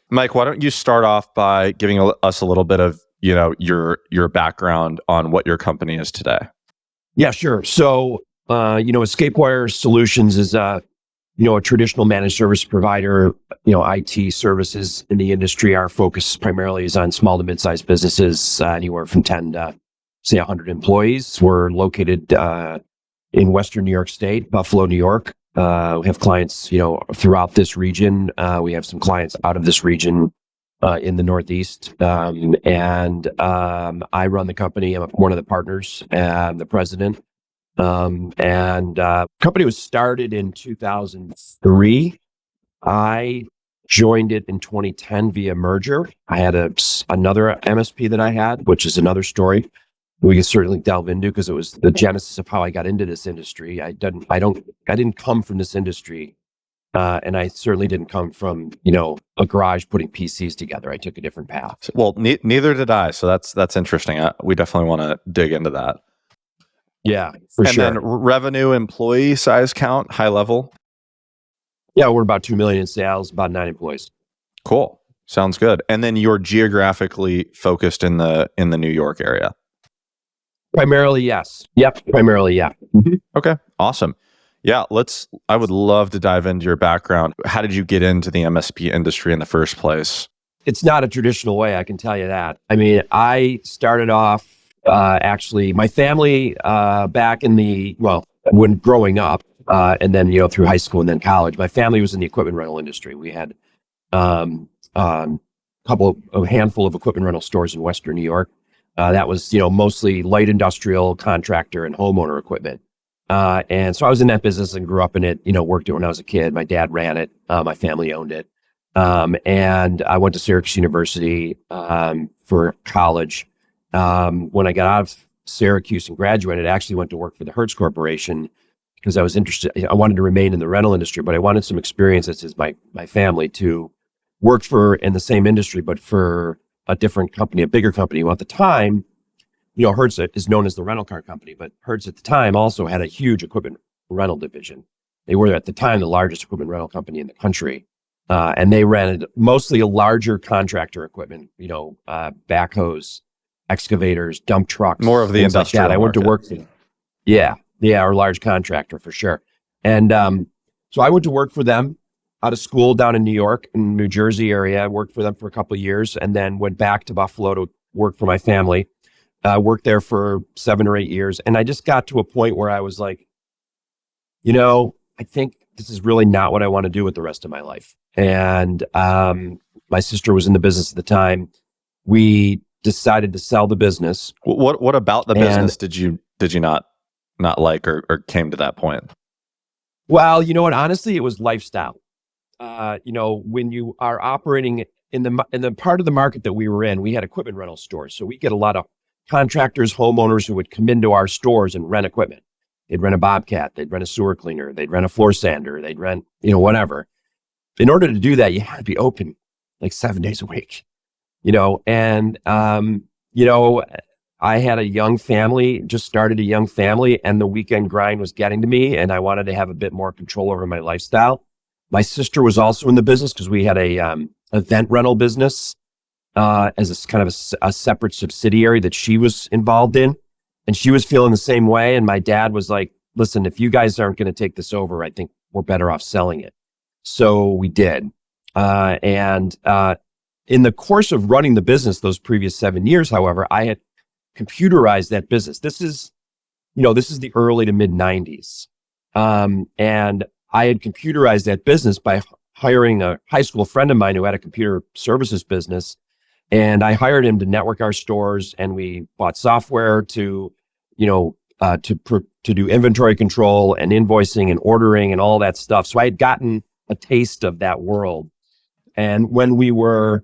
Mike, why don't you start off by giving us a little bit of, your background on what your company is today? Yeah, sure. So, Escapewire Solutions is a traditional managed service provider, IT services in the industry. Our focus primarily is on small to mid-sized businesses, anywhere from 10 to, say, 100 employees. We're located in Western New York State, Buffalo, New York. We have clients, throughout this region. We have some clients out of this region in the Northeast. And I run the company. I'm one of the partners and the president. Company was started in 2003. I joined it in 2010 via merger. I had another MSP that I had, which is another story we can certainly delve into because it was the genesis of how I got into this industry. I didn't come from this industry, and I certainly didn't come from a garage putting PCs together. I took a different path. Well, neither did I. So that's interesting. We definitely want to dig into that. Yeah, for sure. And then revenue, employee size count, high level. Yeah, we're about 2 million in sales, about 9 employees. Cool. Sounds good. And then you're geographically focused in the New York area. Primarily, yes. Yep. Primarily, yeah. Mm-hmm. Okay. Awesome. Yeah. I would love to dive into your background. How did you get into the MSP industry in the first place? It's not a traditional way, I can tell you that. I mean, I started off, actually, my family, back when growing up, and then, through high school and then college, my family was in the equipment rental industry. We had, a handful of equipment rental stores in Western New York. That was, mostly light industrial, contractor, and homeowner equipment. And so I was in that business and grew up in it, worked it when I was a kid. My dad ran it. My family owned it. And I went to Syracuse University for college. When I got out of Syracuse and graduated, I actually went to work for the Hertz Corporation because I was interested. I wanted to remain in the rental industry, but I wanted some experience as my family to work in the same industry, but for a different company, a bigger company. Well, at the time, Hertz is known as the rental car company, but Hertz at the time also had a huge equipment rental division. They were at the time the largest equipment rental company in the country. And they rented mostly a larger contractor equipment, backhoes, excavators, dump trucks. More of the industrial like that. I went to work for them. Yeah, or large contractor for sure. And so I went to work for them out of school down in New York and New Jersey area. I worked for them for a couple of years and then went back to Buffalo to work for my family. Worked there for 7 or 8 years. And I just got to a point where I was like, I think this is really not what I want to do with the rest of my life. And my sister was in the business at the time. We decided to sell the business. What about the business did you not like or came to that point? Well, you know what? Honestly, it was lifestyle. When you are operating in the part of the market that we were in, we had equipment rental stores. So we get a lot of contractors, homeowners who would come into our stores and rent equipment. They'd rent a Bobcat, they'd rent a sewer cleaner, they'd rent a floor sander, they'd rent, whatever. In order to do that, you had to be open like 7 days a week, I had a young family, just started a young family, and the weekend grind was getting to me, and I wanted to have a bit more control over my lifestyle. My sister was also in the business because we had a event rental business as a kind of a separate subsidiary that she was involved in, and she was feeling the same way. And my dad was like, "Listen, if you guys aren't going to take this over, I think we're better off selling it." So we did, and in the course of running the business those previous 7 years, however, I had computerized that business. This is the early to mid 90s. And I had computerized that business by hiring a high school friend of mine who had a computer services business. And I hired him to network our stores, and we bought software to do inventory control and invoicing and ordering and all that stuff. So I had gotten a taste of that world. And when we were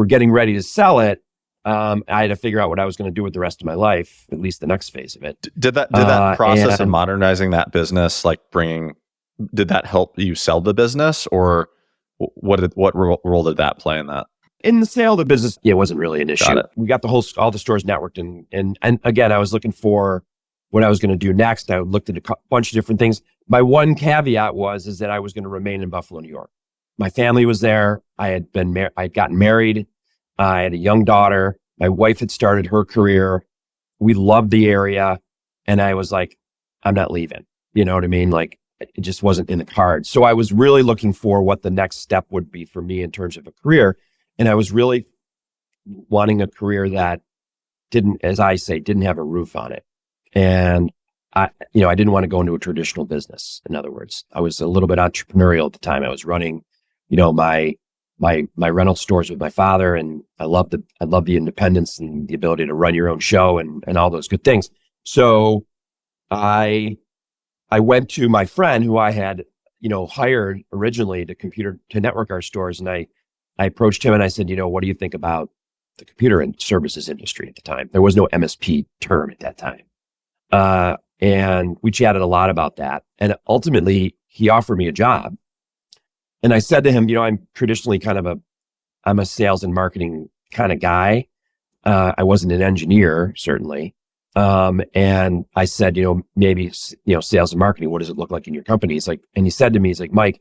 getting ready to sell it, I had to figure out what I was going to do with the rest of my life, at least the next phase of it. Did that process of modernizing that business, did that help you sell the business, or what role did that play in that? In the sale of the business, it wasn't really an issue. Got it. We got all the stores networked, and again, I was looking for what I was going to do next. I looked at a bunch of different things. My one caveat is that I was going to remain in Buffalo, New York. My family was there. I had gotten married. I had a young daughter. My wife had started her career. We loved the area, and I was like, I'm not leaving. You know what I mean? Like, it just wasn't in the cards. So I was really looking for what the next step would be for me in terms of a career. And I was really wanting a career that didn't, as I say, didn't have a roof on it. And I didn't want to go into a traditional business. In other words, I was a little bit entrepreneurial at the time. I was running, my rental stores with my father, and I loved the independence and the ability to run your own show and all those good things. So I went to my friend who I had, hired originally to network our stores. And I approached him and I said, what do you think about the computer and services industry at the time? There was no MSP term at that time. And we chatted a lot about that. And ultimately he offered me a job. And I said to him, I'm traditionally I'm a sales and marketing kind of guy. I wasn't an engineer, certainly. And I said, maybe, sales and marketing, what does it look like in your company? And he said to me, he's like, Mike,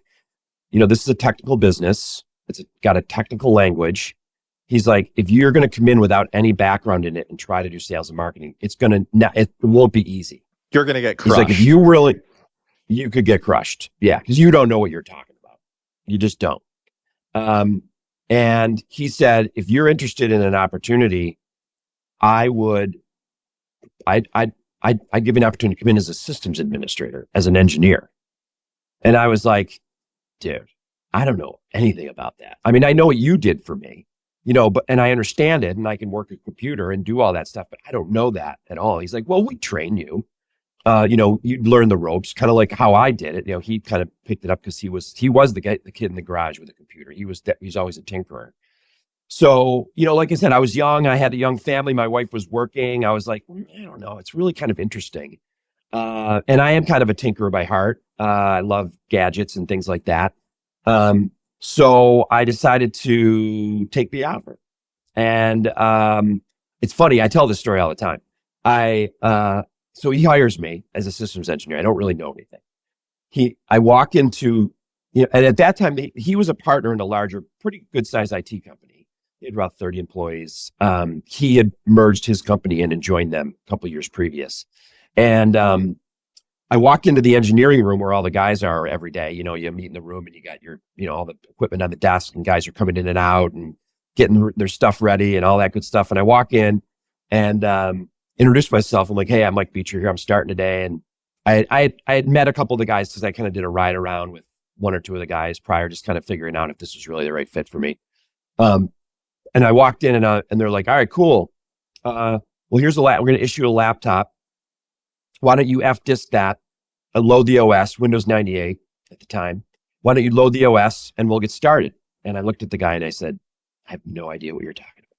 this is a technical business. It's got a technical language. He's like, if you're going to come in without any background in it and try to do sales and marketing, it won't be easy. You're going to get crushed. He's like, you could get crushed. Yeah. Because you don't know what you're talking about. You just don't. And he said, if you're interested in an opportunity, I'd give you an opportunity to come in as a systems administrator, as an engineer. And I was like, dude, I don't know anything about that. I mean, I know what you did for me, and I understand it, and I can work a computer and do all that stuff, but I don't know that at all. He's like, well, we train you. You learn the ropes, kind of like how I did it. He kind of picked it up because he was the kid in the garage with a computer. He's always a tinkerer. So, like I said, I was young. I had a young family. My wife was working. I was like, I don't know. It's really kind of interesting. And I am kind of a tinkerer by heart. I love gadgets and things like that. So I decided to take the offer. And it's funny. I tell this story all the time. So he hires me as a systems engineer. I don't really know anything. I walk into, and at that time, he was a partner in a larger, pretty good sized IT company. He had about 30 employees. He had merged his company in and joined them a couple of years previous. And I walk into the engineering room where all the guys are every day. You meet in the room and you got your, all the equipment on the desk, and guys are coming in and out and getting their stuff ready and all that good stuff. And I walk in and introduce myself. I'm like, hey, I'm Mike Beecher here. I'm starting today. And I had met a couple of the guys because I kind of did a ride around with one or two of the guys prior, just kind of figuring out if this was really the right fit for me. And I walked in and they're like, all right, cool. Well, here's we're going to issue a laptop. Why don't you F-disk that, load the OS, Windows 98 at the time. Why don't you load the OS and we'll get started? And I looked at the guy and I said, I have no idea what you're talking about.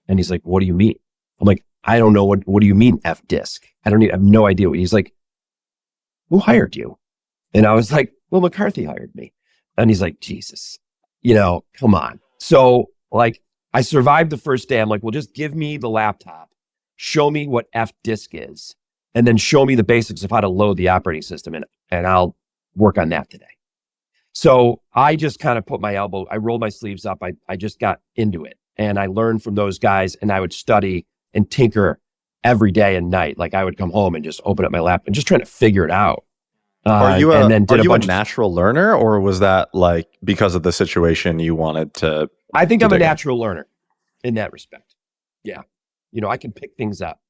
And he's like, what do you mean? I'm like, I don't know. What do you mean F-disk? I have no idea. He's like, who hired you? And I was like, well, McCarthy hired me. And he's like, Jesus, come on. So I survived the first day. I'm like, well, just give me the laptop, show me what F-disk is, and then show me the basics of how to load the operating system, and I'll work on that today. So I just kind of I rolled my sleeves up. I just got into it, and I learned from those guys, and I would study and tinker every day and night. Like I would come home and just open up my laptop and just trying to figure it out. Are you a natural learner, or was that like because of the situation you wanted to? I think I'm a natural learner in that respect. Yeah. I can pick things up,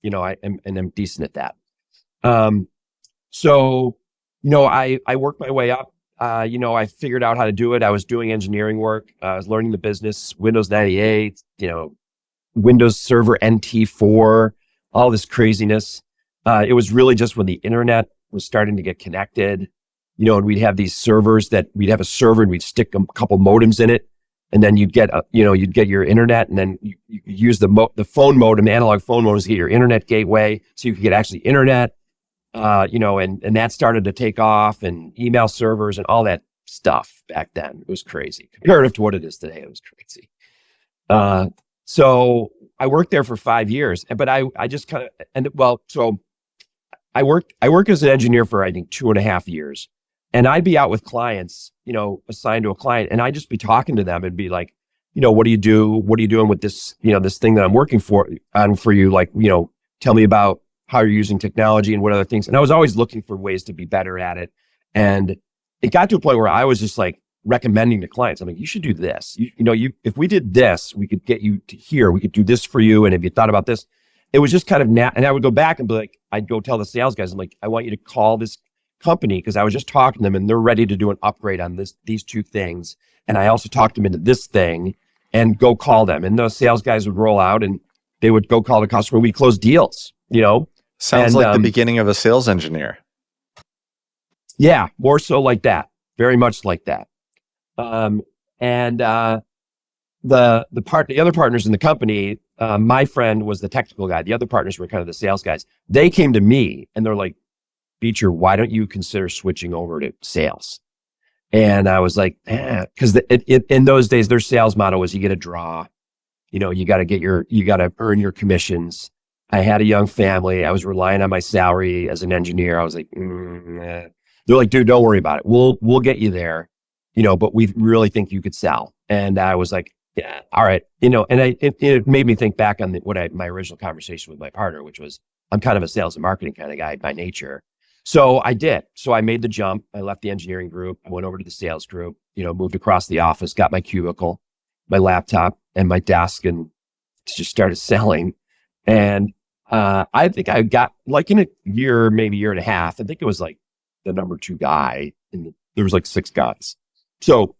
I'm decent at that. So, I worked my way up. I figured out how to do it. I was doing engineering work. I was learning the business, Windows 98, Windows Server NT4, all this craziness. It was really just when the internet was starting to get connected, and we'd have these servers we'd have a server and we'd stick a couple modems in it. And then you'd get your internet, and then you use the phone modem, analog phone modems to get your internet gateway, so you could get actually internet, and that started to take off, and email servers and all that stuff back then. It was crazy. Comparative to what it is today, it was crazy. So I worked there for 5 years, but I just kind of, so I worked as an engineer for, I think, 2.5 years. And I'd be out with clients, assigned to a client, and I'd just be talking to them and be like, what do you do? What are you doing with this, this thing that I'm working for you? Like, tell me about how you're using technology and what other things. And I was always looking for ways to be better at it. And it got to a point where I was just like recommending to clients, I'm like, you should do this. If we did this, we could get you to here. We could do this for you. And if you thought about this, it was just kind of and I would go back and be like, I'd go tell the sales guys, I'm like, I want you to call this company, because I was just talking to them and they're ready to do an upgrade on these two things. And I also talked them into this thing, and go call them. And those sales guys would roll out and they would go call the customer. We'd close deals, Sounds like the beginning of a sales engineer. Yeah, more so like that. Very much like that. The other partners in the company, my friend was the technical guy. The other partners were kind of the sales guys. They came to me and they're like, Beecher, why don't you consider switching over to sales? And I was like, because in those days, their sales model was you get a draw, you got to earn your commissions. I had a young family. I was relying on my salary as an engineer. I was like, They're like, dude, don't worry about it. We'll get you there, but we really think you could sell. And I was like, yeah, all right. And it made me think back on my original conversation with my partner, which was, I'm kind of a sales and marketing kind of guy by nature. So I did. So I made the jump. I left the engineering group. I went over to the sales group, moved across the office, got my cubicle, my laptop and my desk, and just started selling. And I think I got, like, in a year, maybe year and a half, I think it was like the number 2 guy, and there was like 6 guys. So,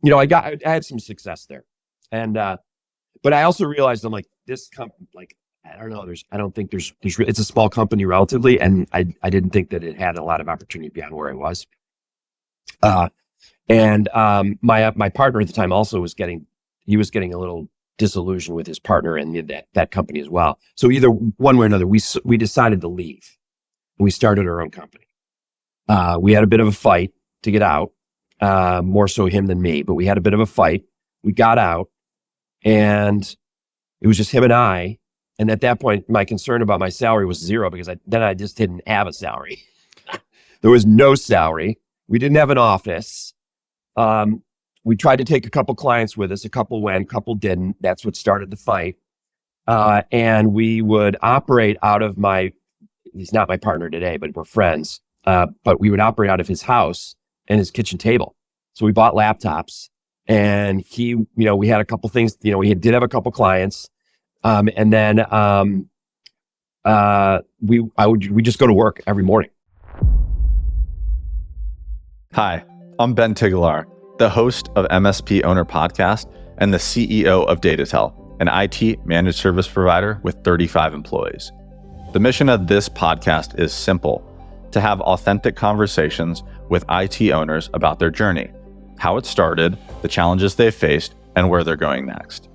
I had some success there. And, but I also realized, I'm like, this company, like, I don't know, it's a small company relatively. And I didn't think that it had a lot of opportunity beyond where I was. My partner at the time also was getting a little disillusioned with his partner and that company as well. So either one way or another, we decided to leave. We started our own company. We had a bit of a fight to get out, more so him than me, but we had a bit of a fight. We got out, and it was just him and I. And at that point, my concern about my salary was 0, because I just didn't have a salary. There was no salary. We didn't have an office. We tried to take a couple clients with us. A couple went, a couple didn't. That's what started the fight. And we would operate out of he's not my partner today, but we're friends. But we would operate out of his house and his kitchen table. So we bought laptops, and we had a couple things, we did have a couple clients. And then we just go to work every morning. Hi, I'm Ben Tigelaar, the host of MSP Owner Podcast and the CEO of DataTel, an IT managed service provider with 35 employees. The mission of this podcast is simple: to have authentic conversations with IT owners about their journey, how it started, the challenges they faced, and where they're going next.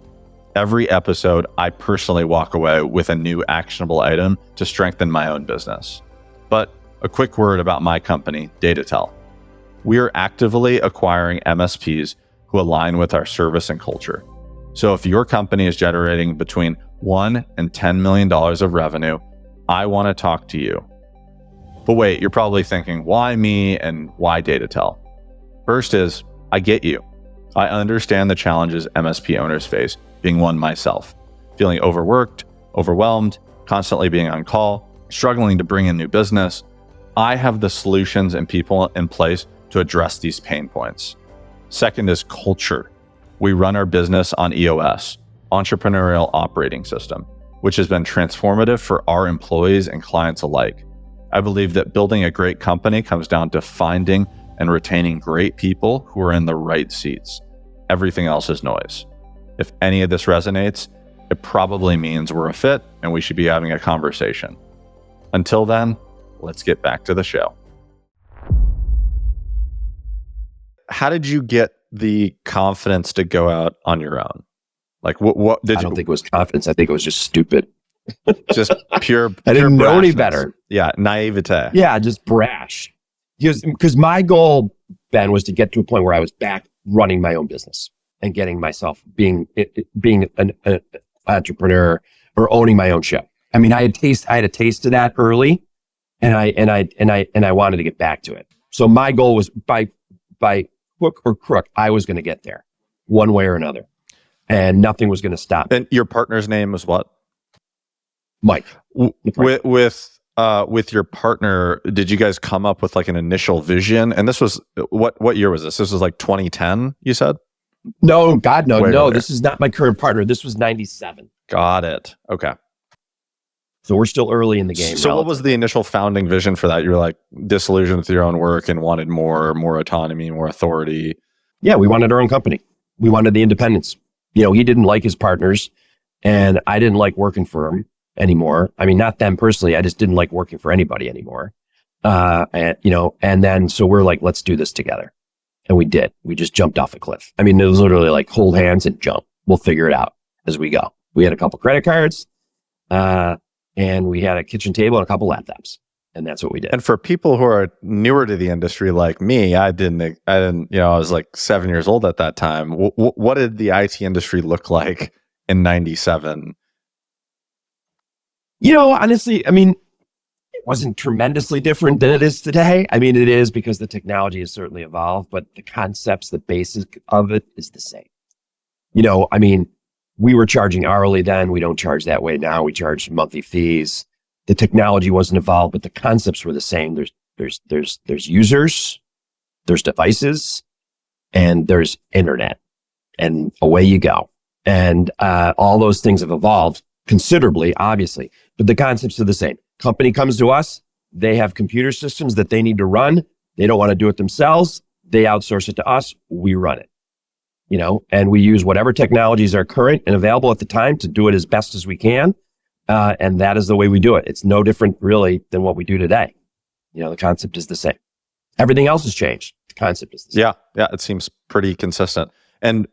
Every episode, I personally walk away with a new actionable item to strengthen my own business. But a quick word about my company, DataTel. We are actively acquiring MSPs who align with our service and culture. So if your company is generating between $1 and $10 million of revenue, I want to talk to you. But wait, you're probably thinking, why me and why DataTel? First is, I get you. I understand the challenges MSP owners face, being one myself, feeling overworked, overwhelmed, constantly being on call, struggling to bring in new business. I have the solutions and people in place to address these pain points. Second is culture. We run our business on EOS, Entrepreneurial Operating System, which has been transformative for our employees and clients alike. I believe that building a great company comes down to finding and retaining great people who are in the right seats. Everything else is noise. If any of this resonates, it probably means we're a fit and we should be having a conversation. Until then, let's get back to the show. How did you get the confidence to go out on your own? Like, what did you? I don't think it was confidence. I think it was just stupid. Just pure. I didn't know brashness. any better. Yeah, naivete. Yeah, just brash. Because my goal, Ben, was to get to a point where I was back running my own business. and getting myself being an entrepreneur or owning my own show. I mean, I had a taste of that early, and I wanted to get back to it. So my goal was by hook or crook, I was going to get there one way or another, and nothing was going to stop me. And your partner's name was what? Mike. With your partner, did you guys come up with like an initial vision? And this was what year was this? This was like 2010, you said? No, God, no, Way no. earlier. This is not my current partner. This was 97. Got it. Okay. So we're still early in the game. So what was the initial founding vision for that? You were like disillusioned with your own work and wanted more autonomy, more authority. Yeah, we wanted our own company. We wanted the independence. You know, he didn't like his partners, and I didn't like working for him anymore. I mean, not them personally. I just didn't like working for anybody anymore. And then so we're like, let's do this together. And we did. We just jumped off a cliff. I mean, it was literally like hold hands and jump. We'll figure it out as we go. We had a couple credit cards, and we had a kitchen table and a couple laptops, and that's what we did. And for people who are newer to the industry like me, I didn't, I was like 7 years old at that time. What did the IT industry look like in 97? You know, honestly, I mean, it wasn't tremendously different than it is today. I mean, it is because the technology has certainly evolved, but the concepts, the basic of it is the same. You know, I mean, we were charging hourly then. We don't charge that way now. We charge monthly fees. The technology wasn't evolved, but the concepts were the same. There's users, there's devices, and there's internet, and away you go. And all those things have evolved considerably, obviously, but the concepts are the same. Company comes to us. They have computer systems that they need to run. They don't want to do it themselves. They outsource it to us. We run it. You know, and we use whatever technologies are current and available at the time to do it as best as we can. And that is the way we do it. It's no different really than what we do today. You know, the concept is the same. Everything else has changed. The concept is the same. Yeah, it seems pretty consistent. And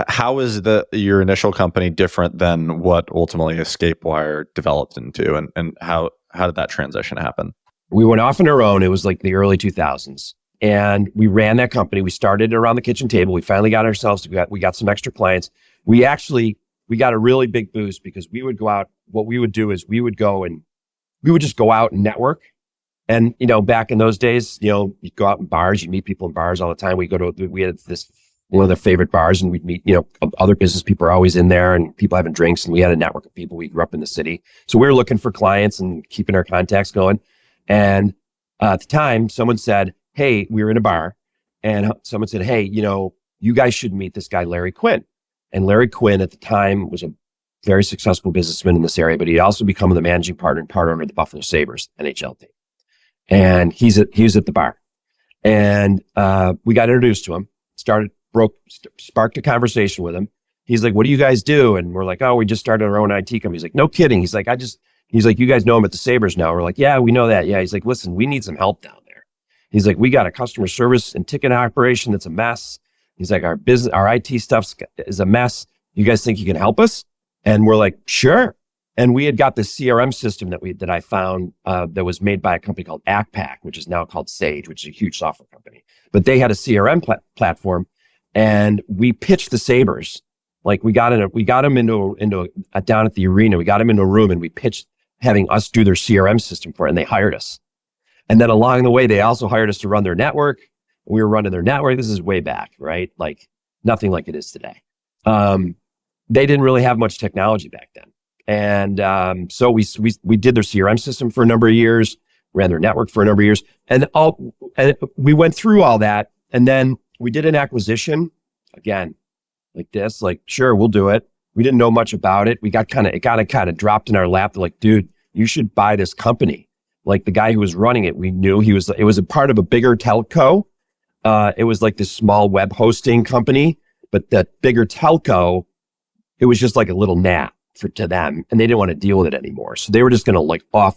how is your initial company different than what ultimately Escapewire developed into, and how did that transition happen? We went off on our own. It was like the early 2000s. And we ran that company. We started around the kitchen table. We finally got ourselves, we got some extra clients. We got a really big boost because we would go out. What we would do is we would just go out and network. And, you know, back in those days, you know, you'd go out in bars, you meet people in bars all the time. We had this, one of their favorite bars, and we'd meet, you know, other business people are always in there and people having drinks. And we had a network of people. We grew up in the city. So we were looking for clients and keeping our contacts going. And at the time, someone said, hey, we were in a bar, and someone said, hey, you know, you guys should meet this guy, Larry Quinn. And Larry Quinn at the time was a very successful businessman in this area, but he'd also become the managing partner and part owner of the Buffalo Sabres NHL team. And he was at the bar, and we got introduced to him, sparked a conversation with him. He's like, what do you guys do? And we're like, oh, we just started our own IT company. He's like, no kidding. He's like, you guys know him at the Sabres now. We're like, yeah, we know that. Yeah. He's like, listen, we need some help down there. He's like, we got a customer service and ticket operation that's a mess. He's like, our IT stuff is a mess. You guys think you can help us? And we're like, sure. And we had got this CRM system that I found that was made by a company called ACPAC, which is now called Sage, which is a huge software company. But they had a CRM platform, and we pitched the Sabres. Like we got them into down at the arena. We got them into a room, and we pitched having us do their CRM system for it, and they hired us. And then along the way, they also hired us to run their network. We were running their network. This is way back, right? Like nothing like it is today. They didn't really have much technology back then. And so we did their CRM system for a number of years, ran their network for a number of years. And we went through all that. And then we did an acquisition, again, like this, like, sure, we'll do it. We didn't know much about it. It got kind of dropped in our lap. They're like, dude, you should buy this company. Like the guy who was running it, we knew it was a part of a bigger telco. It was like this small web hosting company, but that bigger telco, it was just like a little gnat to them, and they didn't want to deal with it anymore. So they were just going to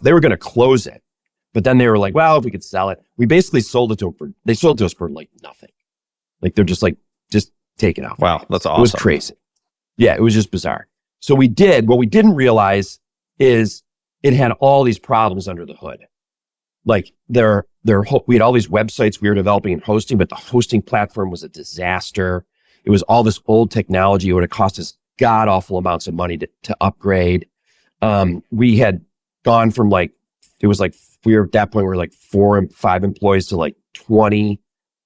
they were going to close it. But then they were like, well, if we could sell it, we basically sold it to them they sold it to us for like nothing. Like they're just take it off. Wow, that's awesome. It was crazy. Yeah, it was just bizarre. So what we didn't realize is it had all these problems under the hood. like we had all these websites we were developing and hosting, but the hosting platform was a disaster. It was all this old technology. It would have cost us god awful amounts of money to upgrade. We had gone from we were at that point, we were like 4 and 5 employees to like 20,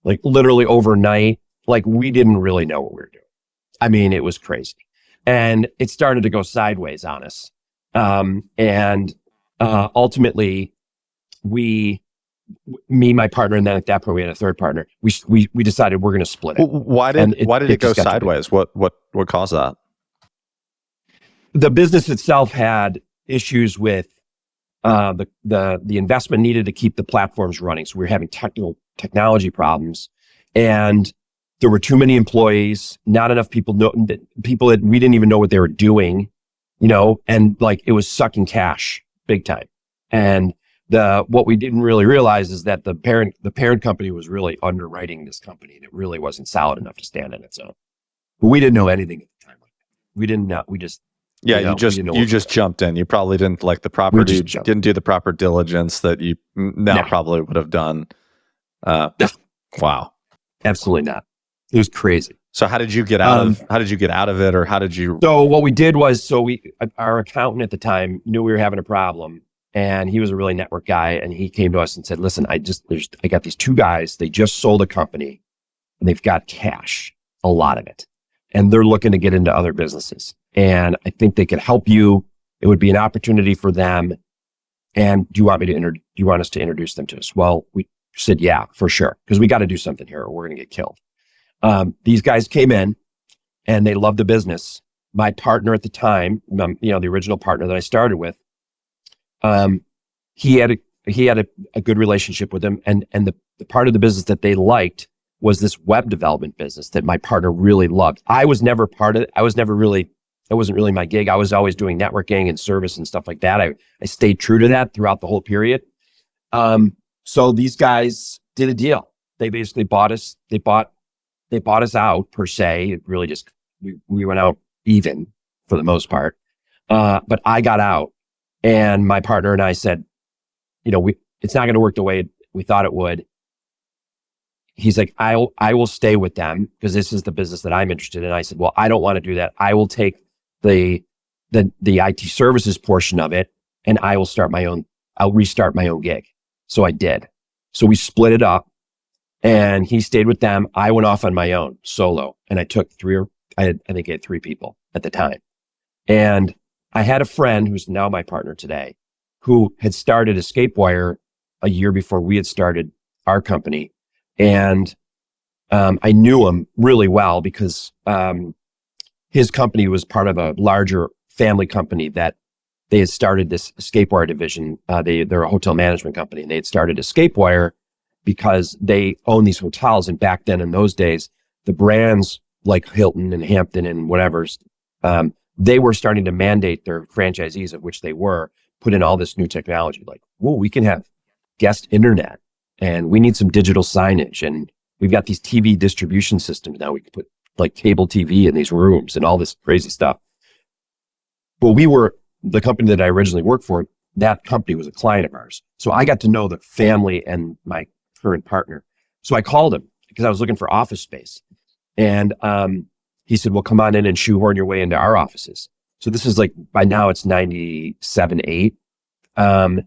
like literally overnight. Like we didn't really know what we were doing. I mean, it was crazy. And it started to go sideways on us. Ultimately my partner, and then at that point we had a third partner, we decided we're going to split it. Why did it go sideways? What caused that? The business itself had issues with the investment needed to keep the platforms running. So we were having technology problems, and there were too many employees, not enough people we didn't even know what they were doing, and like it was sucking cash big time. And what we didn't really realize is that the parent company was really underwriting this company, and it really wasn't solid enough to stand on its own. But we didn't know anything at the time. We didn't know. We just you just jumped in. You probably didn't like the property, didn't do the proper diligence that you probably would have done. Wow. Absolutely not. It was crazy. So how did you get out of it, or how did you? So what we did was, our accountant at the time knew we were having a problem, and he was a really network guy, and he came to us and said, listen, I got these 2 guys, they just sold a company and they've got cash, a lot of it, and they're looking to get into other businesses. And I think they could help you. It would be an opportunity for them. And do you want us to introduce them to us? Well, we said, yeah, for sure. Because we got to do something here or we're going to get killed. These guys came in and they loved the business. My partner at the time, the original partner that I started with, he had a good relationship with them. And the part of the business that they liked was this web development business that my partner really loved. I was never part of it. That wasn't really my gig. I was always doing networking and service and stuff like that. I stayed true to that throughout the whole period. So these guys did a deal. They basically bought us. They bought us out per se. It really just, we went out even for the most part. But I got out, and my partner and I said, it's not going to work the way we thought it would. He's like, I will stay with them because this is the business that I'm interested in. I said, well, I don't want to do that. I will take the IT services portion of it, and I'll restart my own gig. So I did. So we split it up, and he stayed with them. I went off on my own solo, and I took I think I had 3 people at the time. And I had a friend who's now my partner today, who had started Escapewire a year before we had started our company. And I knew him really well because his company was part of a larger family company that they had started this Escapewire division. They're a hotel management company, and they had started Escapewire because they own these hotels. And back then in those days, the brands like Hilton and Hampton and whatever's, they were starting to mandate their franchisees, of which they were, put in all this new technology. Like, whoa, we can have guest internet, and we need some digital signage, and we've got these TV distribution systems now. We can put like cable TV in these rooms and all this crazy stuff. But the company that I originally worked for, that company was a client of ours. So I got to know the family and my current partner. So I called him because I was looking for office space. And he said, well, come on in and shoehorn your way into our offices. So this is like, by now it's 97, 8. And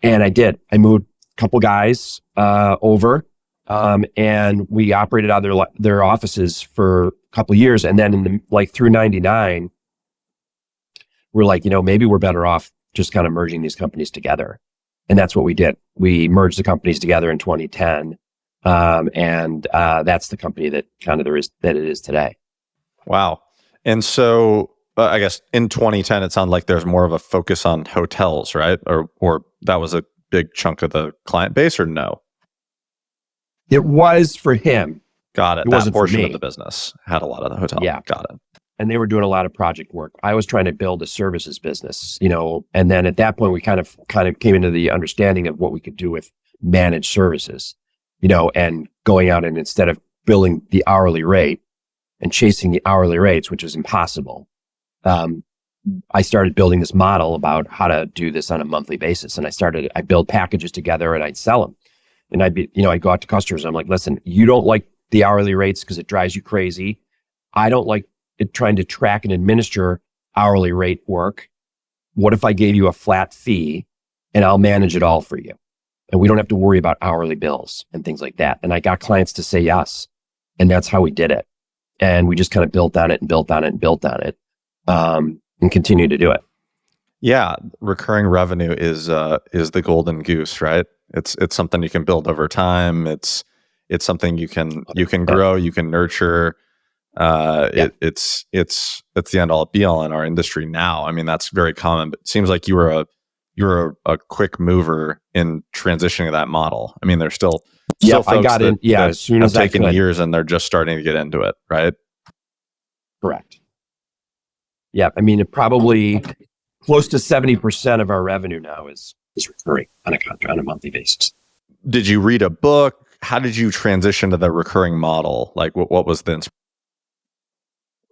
I did. I moved a couple guys over. And we operated out of their offices for a couple of years. And then through 99, we're like, maybe we're better off just kind of merging these companies together. And that's what we did. We merged the companies together in 2010. And that's the company that it is today. Wow. And so I guess in 2010, it sounded like there's more of a focus on hotels, right? Or that was a big chunk of the client base, or no? It was for him. Got it. That portion of the business had a lot of the hotel. Yeah. Got it. And they were doing a lot of project work. I was trying to build a services business, and then at that point we kind of came into the understanding of what we could do with managed services, and going out and instead of billing the hourly rate and chasing the hourly rates, which is impossible, I started building this model about how to do this on a monthly basis. And I build packages together and I'd sell them. And I'd go out to customers. And I'm like, listen, you don't like the hourly rates because it drives you crazy. I don't like it trying to track and administer hourly rate work. What if I gave you a flat fee and I'll manage it all for you? And we don't have to worry about hourly bills and things like that. And I got clients to say yes. And that's how we did it. And we just kind of built on it and built on it and built on it, and continue to do it. Yeah, recurring revenue is the golden goose, right? It's something you can build over time. It's something you can grow, you can nurture. It's the end all be all in our industry now. I mean, that's very common. But it seems like you were a quick mover in transitioning to that model. I mean, there's still folks I got in. Yeah, as soon as I could. Taken years, and they're just starting to get into it, right? Correct. Yeah, I mean, it probably close to 70% of our revenue now is recurring on a monthly basis. Did you read a book? How did you transition to the recurring model? Like, what was the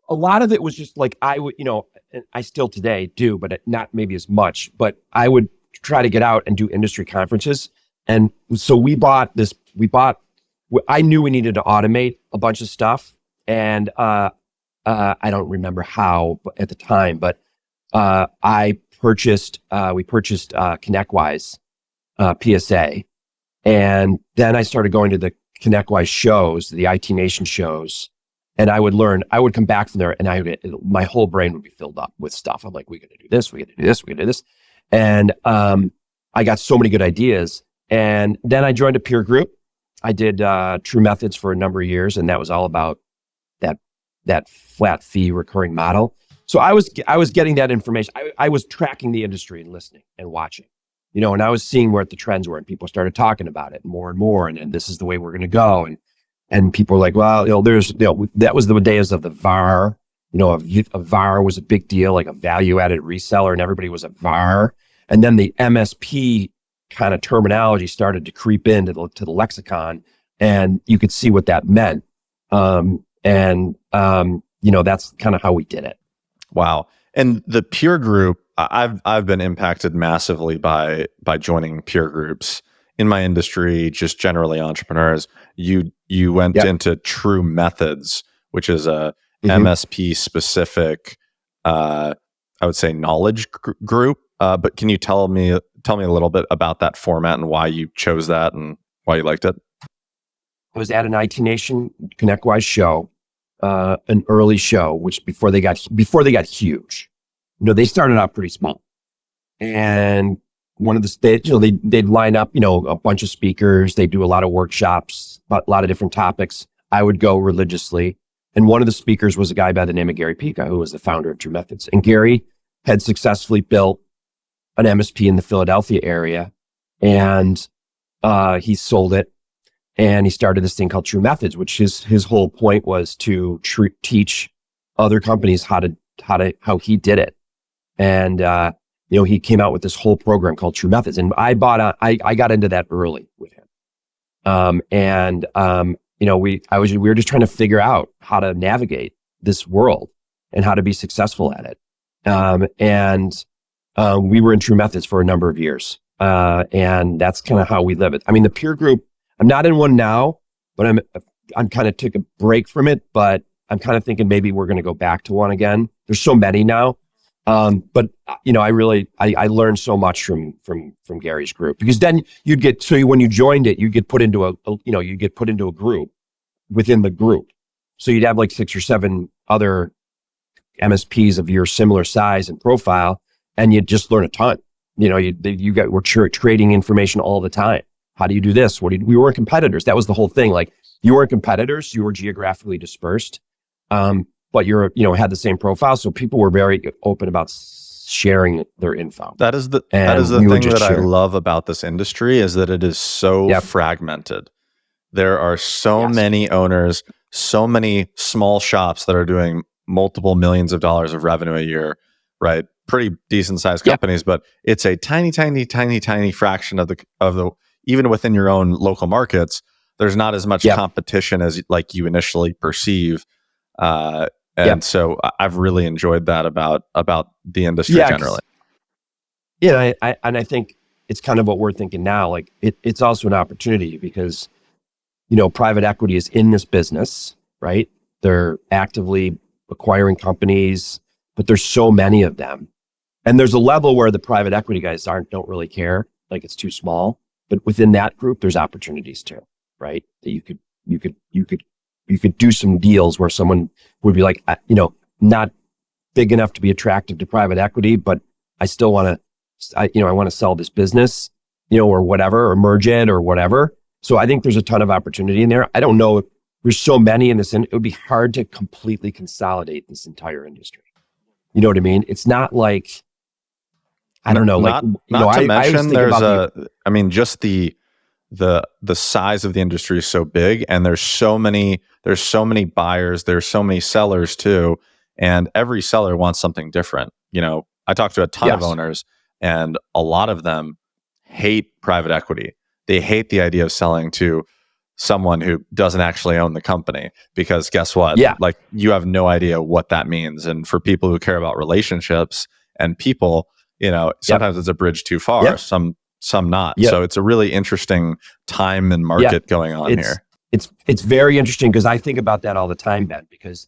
a lot of it was just like I would, and I still today do, but not maybe as much, but I would try to get out and do industry conferences. And so I knew we needed to automate a bunch of stuff. And I don't remember how at the time, but we purchased ConnectWise PSA. And then I started going to the ConnectWise shows, the IT Nation shows. And I would come back from there and my whole brain would be filled up with stuff. I'm like, we got to do this, we got to do this, we got to do this. And I got so many good ideas. And then I joined a peer group. I did True Methods for a number of years, and that was all about that flat fee recurring model. So I was getting that information. I was tracking the industry and listening and watching, and I was seeing where the trends were, and people started talking about it more and more. And this is the way we're going to go. And people were like, well, that was the days of the VAR. A VAR was a big deal, like a value-added reseller, and everybody was a VAR. And then the MSP kind of terminology started to creep into the lexicon, and you could see what that meant. That's kind of how we did it. Wow. And the peer group, I've been impacted massively by joining peer groups in my industry, just generally entrepreneurs. You went into True Methods, which is a MSP specific, I would say, knowledge group. But can you tell me a little bit about that format and why you chose that and why you liked it? I was at an IT Nation ConnectWise show, an early show, which before they got huge. They started out pretty small, and one of the stages, they'd line up, a bunch of speakers. They do a lot of workshops, a lot of different topics. I would go religiously. And one of the speakers was a guy by the name of Gary Pica, who was the founder of True Methods. And Gary had successfully built an MSP in the Philadelphia area, and he sold it. And he started this thing called True Methods, which his whole point was to teach other companies how he did it. And, he came out with this whole program called True Methods, and I got into that early with him. We were just trying to figure out how to navigate this world and how to be successful at it. We were in True Methods for a number of years. And that's kind of how we live it. I mean, the peer group, I'm not in one now, but I'm kind of took a break from it, but I'm kind of thinking maybe we're going to go back to one again. There's so many now. But I learned so much from Gary's group, because then when you joined it, you'd get put into a group within the group. So you'd have like 6 or 7 other MSPs of your similar size and profile, and you'd just learn a ton. We're trading information all the time. How do you do this? We weren't competitors. That was the whole thing. Like, you weren't competitors. You were geographically dispersed. But had the same profile. So people were very open about sharing their info. That is the thing that I love about this industry, is that it is so fragmented. There are so many owners, so many small shops that are doing multiple millions of dollars of revenue a year, right? Pretty decent sized companies, but it's a tiny, tiny, tiny, tiny fraction of the even within your own local markets. There's not as much competition as like you initially perceive. And so I've really enjoyed that about the industry generally. Yeah, I think it's kind of what we're thinking now. Like it's also an opportunity because, private equity is in this business, right? They're actively acquiring companies, but there's so many of them. And there's a level where the private equity guys don't really care, like it's too small. But within that group, there's opportunities too, right? That you could do some deals where someone would be like, not big enough to be attractive to private equity, but I still want to, I want to sell this business, or whatever, or merge it or whatever. So I think there's a ton of opportunity in there. I don't know if there's so many in this, and it would be hard to completely consolidate this entire industry. You know what I mean? It's not like, I don't know, not to mention just the size of the industry is so big, and there's so many buyers, there's so many sellers too, and every seller wants something different. I talked to a ton of owners, and a lot of them hate private equity. They hate the idea of selling to someone who doesn't actually own the company, because guess what? Yeah. Like, you have no idea what that means. And for people who care about relationships and people, sometimes it's a bridge too far, some not. So it's a really interesting time and market going on here. It's very interesting because I think about that all the time, Ben, because,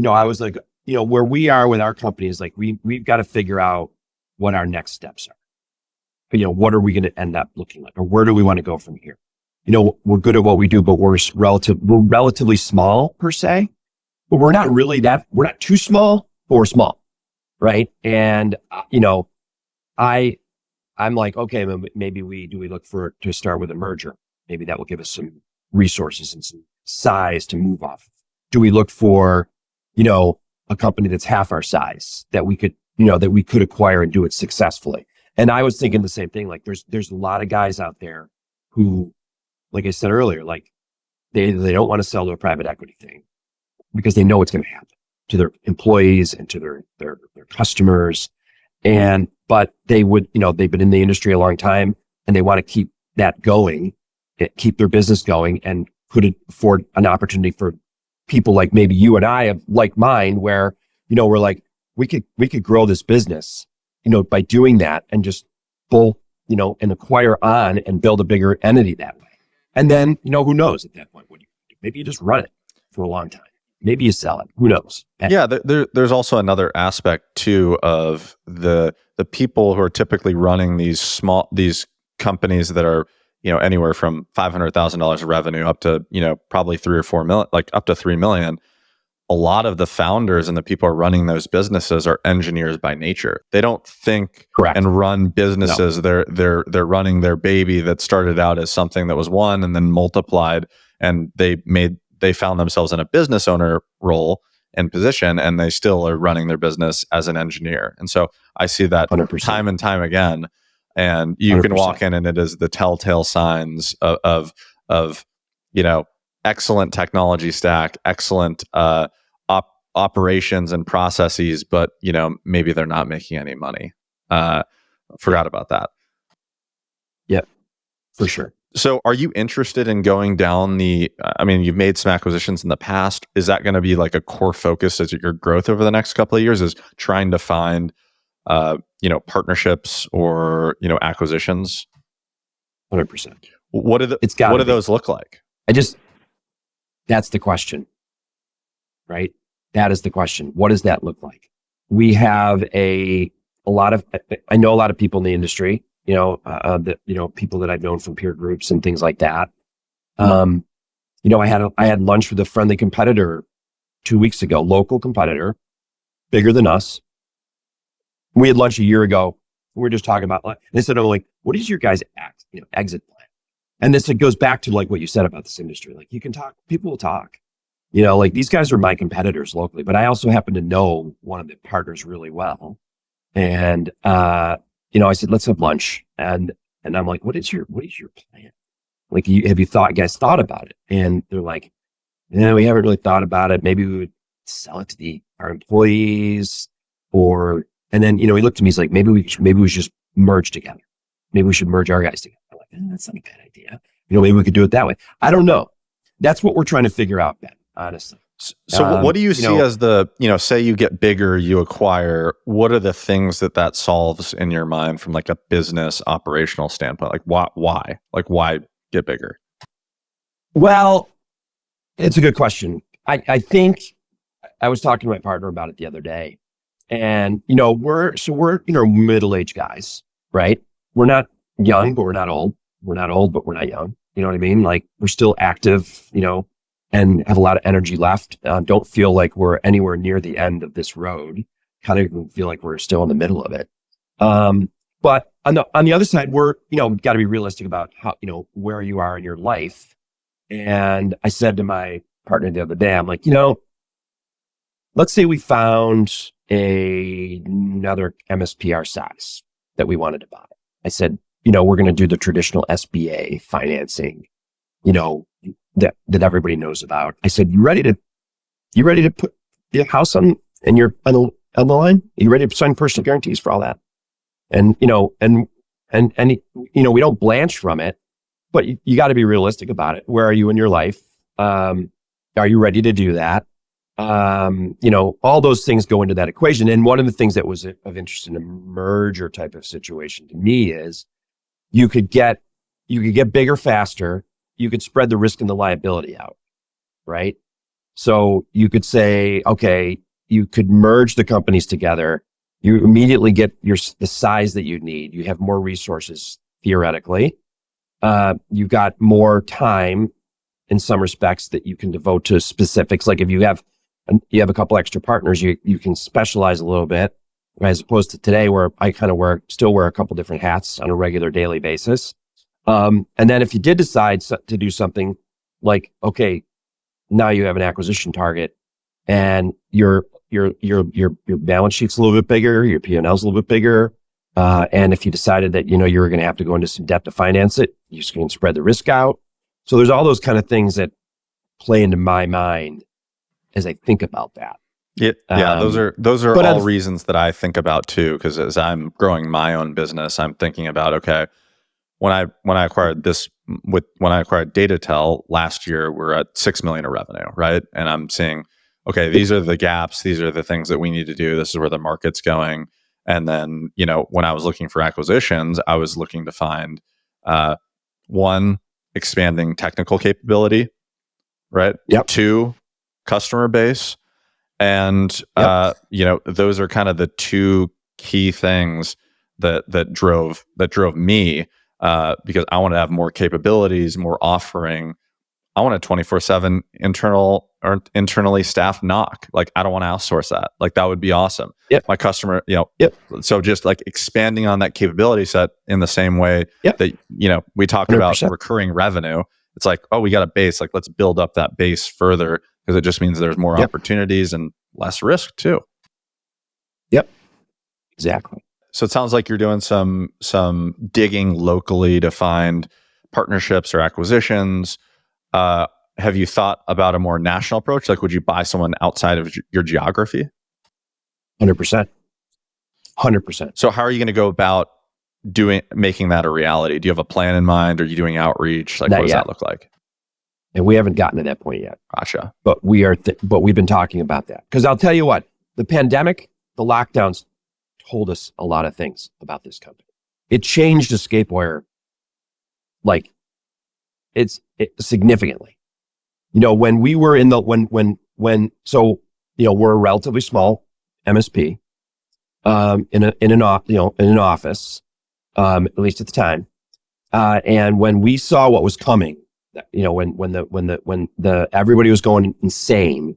I was like, where we are with our company is like, we've got to figure out what our next steps are. What are we going to end up looking like? Or where do we want to go from here? We're good at what we do, but we're relatively small per se, but we're not too small, but we're small. Right. And, I'm like, okay, maybe we look to start with a merger. Maybe that will give us some resources and some size to move off. Do we look for, a company that's half our size that we could acquire and do it successfully? And I was thinking the same thing. Like there's a lot of guys out there who, like I said earlier, like they don't want to sell to a private equity thing because they know what's going to happen to their employees and to their customers. But they would, they've been in the industry a long time and they want to keep that going, keep their business going, and could afford an opportunity for people like maybe you and I, of like mind, where, we're like, we could grow this business, by doing that and just and acquire on and build a bigger entity that way. And then, who knows at that point, maybe you just run it for a long time. Maybe you sell it. Who knows? Yeah, there's also another aspect too of the people who are typically running these companies that are anywhere from $500,000 of revenue up to probably 3 or 4 million, like up to 3 million. A lot of the founders and the people who are running those businesses are engineers by nature. They don't think and run businesses. No. They're running their baby that started out as something that was one and then multiplied, and they found themselves in a business owner role and position, and they still are running their business as an engineer. And so I see that 100%. Time and time again. And you 100%. Can walk in, and it is the telltale signs of excellent technology stack, excellent operations and processes, but maybe they're not making any money. Forgot about that. Yep, for sure. So are you interested in going down you've made some acquisitions in the past. Is that going to be like a core focus as your growth over the next couple of years, is trying to find, partnerships or, acquisitions? 100%. What do those look like? That's the question, right? That is the question. What does that look like? We have I know a lot of people in the industry, people that I've known from peer groups and things like that. I had lunch with a friendly competitor 2 weeks ago, local competitor, bigger than us. We had lunch a year ago. We were just talking about, they said, I'm like, what is your guys' exit plan? And this, it goes back to like what you said about this industry. Like, you can talk, people will talk, like these guys are my competitors locally, but I also happen to know one of the partners really well. And, I said, let's have lunch. And I'm like, what is your plan? Like, have you guys thought about it? And they're like, we haven't really thought about it. Maybe we would sell it to our employees, and then, he looked at me, he's like, maybe we should just merge together. Maybe we should merge our guys together. I'm like, that's not a bad idea. Maybe we could do it that way. I don't know. That's what we're trying to figure out, Ben, honestly. So what do you see as the, say you get bigger, you acquire, what are the things that solves in your mind from like a business operational standpoint? Like why? Like why get bigger? Well, it's a good question. I think I was talking to my partner about it the other day, and we're middle-aged guys, right? We're not young, but we're not old. We're not old, but we're not young. You know what I mean? Like we're still active, and have a lot of energy left. Don't feel like we're anywhere near the end of this road. Kind of feel like we're still in the middle of it. But on the other side, we're got to be realistic about how where you are in your life. And I said to my partner the other day, I'm like, let's say we found another MSP our size that we wanted to buy. I said, we're going to do the traditional SBA financing, that everybody knows about. I said, you ready to put your house on the line? Are you ready to sign personal guarantees for all that? And, we don't blanch from it, but you got to be realistic about it. Where are you in your life? Are you ready to do that? All those things go into that equation. And one of the things that was of interest in a merger type of situation to me is you could get bigger faster. You could spread the risk and the liability out, right? So you could say, okay, you could merge the companies together. You immediately get the size that you need. You have more resources, theoretically. You've got more time in some respects that you can devote to specifics. Like if you have a couple extra partners, you can specialize a little bit, as opposed to today where I kind of still wear a couple different hats on a regular daily basis. And then if you did decide to do something like, okay, now you have an acquisition target and your balance sheet's a little bit bigger, your P&L's a little bit bigger. And if you decided that, you were going to have to go into some debt to finance it, you just can spread the risk out. So there's all those kind of things that play into my mind as I think about that. Yeah, those are all reasons that I think about too. Because as I'm growing my own business, I'm thinking about, okay, when I acquired DataTel last year, we're at $6 million of revenue, right? And I'm seeing, okay, these are the gaps, these are the things that we need to do. This is where the market's going. And then, when I was looking for acquisitions, I was looking to find one, expanding technical capability, right? Yep. 2, customer base. And those are kind of the 2 key things that drove me, because I want to have more capabilities, more offering. I want a 24/7 internally staffed knock. Like I don't want to outsource that. Like that would be awesome. Yep. My customer, Yep. So just like expanding on that capability set in the same way that, we talk 100%. About recurring revenue. It's like, oh, we got a base. Like let's build up that base further, because it just means there's more opportunities and less risk too. Yep. Exactly. So it sounds like you're doing some digging locally to find partnerships or acquisitions. Have you thought about a more national approach? Like, would you buy someone outside of your geography? 100%. 100%. So how are you going to go about making that a reality? Do you have a plan in mind? Are you doing outreach? Like, what does that look like? And we haven't gotten to that point yet. Gotcha. But we've been talking about that. Because I'll tell you what, the pandemic, the lockdowns told us a lot of things about this company. It changed Escapewire, like it's significantly. When we were in the we're a relatively small MSP, in an office, at least at the time, and when we saw what was coming, when everybody was going insane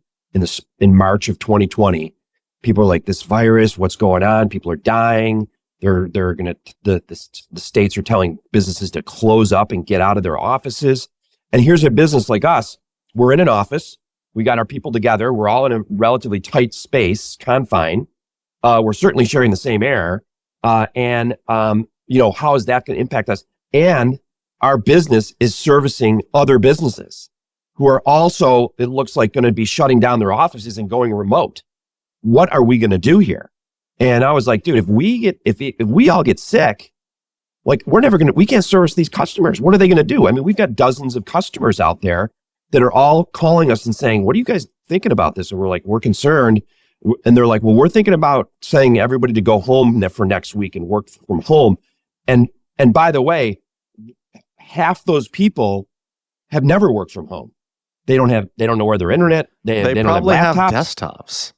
in March of 2020, people were like, this virus, what's going on? People are dying. The states are telling businesses to close up and get out of their offices. And here's a business like us. We're in an office. We got our people together. We're all in a relatively tight space, confine. We're certainly sharing the same air. How is that going to impact us? And our business is servicing other businesses who are also, it looks like, going to be shutting down their offices and going remote. What are we going to do here? And I was like, dude, if we all get sick, like we can't service these customers. What are they going to do? I mean, we've got dozens of customers out there that are all calling us and saying, what are you guys thinking about this, and we're like, we're concerned. And they're like, well, we're thinking about saying everybody to go home for next week and work from home. And by the way, half those people have never worked from home. They don't know where their internet. They don't probably have have laptops. desktops.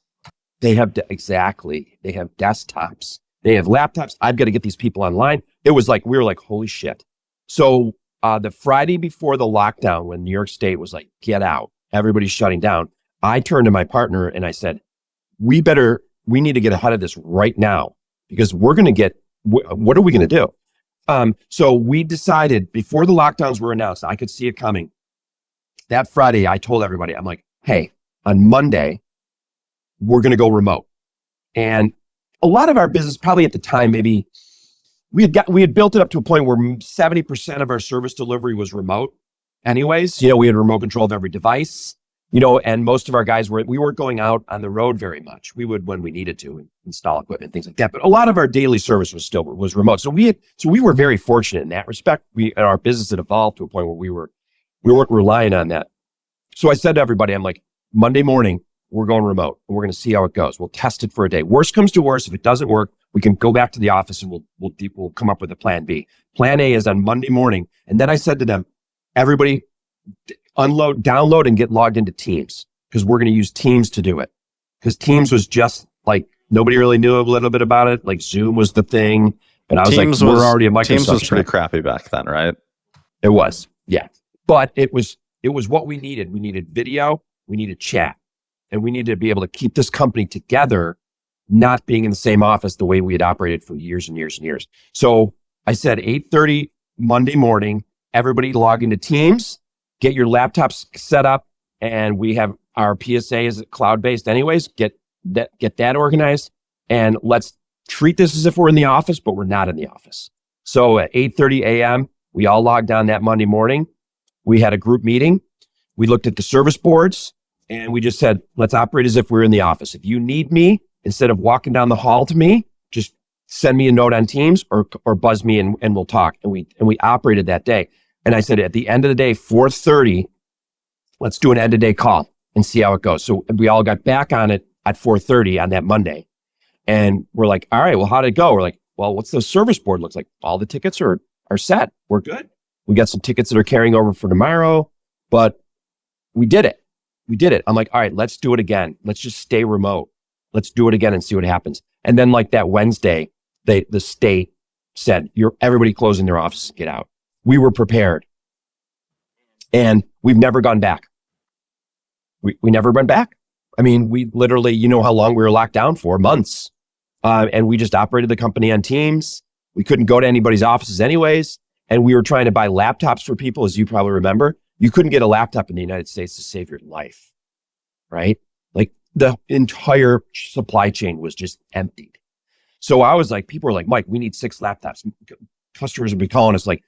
They have exactly. They have desktops. They have laptops. I've got to get these people online. It was like, we were like, holy shit. So the Friday before the lockdown, when New York State was like, get out, everybody's shutting down, I turned to my partner and I said, we need to get ahead of this right now, because we're going to get, what are we going to do? So we decided before the lockdowns were announced, I could see it coming. That Friday, I told everybody, I'm like, hey, on Monday, we're going to go remote. And a lot of our business, probably at the time, maybe we had built it up to a point where 70% of our service delivery was remote. Anyways, we had remote control of every device, and most of our guys we weren't going out on the road very much. We would, when we needed to, install equipment, things like that. But a lot of our daily service was remote. So we were very fortunate in that respect. Our business had evolved to a point where we weren't relying on that. So I said to everybody, I'm like, Monday morning, we're going remote and we're going to see how it goes. We'll test it for a day. Worst comes to worst, if it doesn't work, we can go back to the office and we'll come up with a plan B. Plan A is on Monday morning. And then I said to them, everybody download and get logged into Teams, because we're going to use Teams to do it. Because Teams was just like, nobody really knew a little bit about it. Like Zoom was the thing. And I was Teams like, we're already a Microsoft. Teams was pretty crappy back then, right? It was, yeah. But it was what we needed. We needed video, we needed chat, and we needed to be able to keep this company together, not being in the same office the way we had operated for years and years and years. So I said 8:30 Monday morning, everybody log into Teams, get your laptops set up, and we have our PSA is cloud-based anyways. Get that organized, and let's treat this as if we're in the office, but we're not in the office. So at 8:30 a.m., we all logged on that Monday morning. We had a group meeting. We looked at the service boards, and we just said, let's operate as if we're in the office. If you need me, instead of walking down the hall to me, just send me a note on Teams or buzz me and we'll talk. And we operated that day. And I said, at the end of the day, 4:30, let's do an end of day call and see how it goes. So we all got back on it at 4:30 on that Monday. And we're like, all right, well, how did it go? We're like, well, what's the service board looks like? All the tickets are set. We're good. We got some tickets that are carrying over for tomorrow, but we did it. I'm like, all right, let's do it again. Let's just stay remote. Let's do it again and see what happens. And then like that Wednesday, the state said, everybody closing their offices, get out. We were prepared. And we've never gone back. We never went back. I mean, we literally, how long we were locked down for? Months. And we just operated the company on Teams. We couldn't go to anybody's offices anyways. And we were trying to buy laptops for people, as you probably remember. You couldn't get a laptop in the United States to save your life, right? Like the entire supply chain was just emptied. So I was like, people were like, Mike, we need 6 laptops. Customers would be calling us like,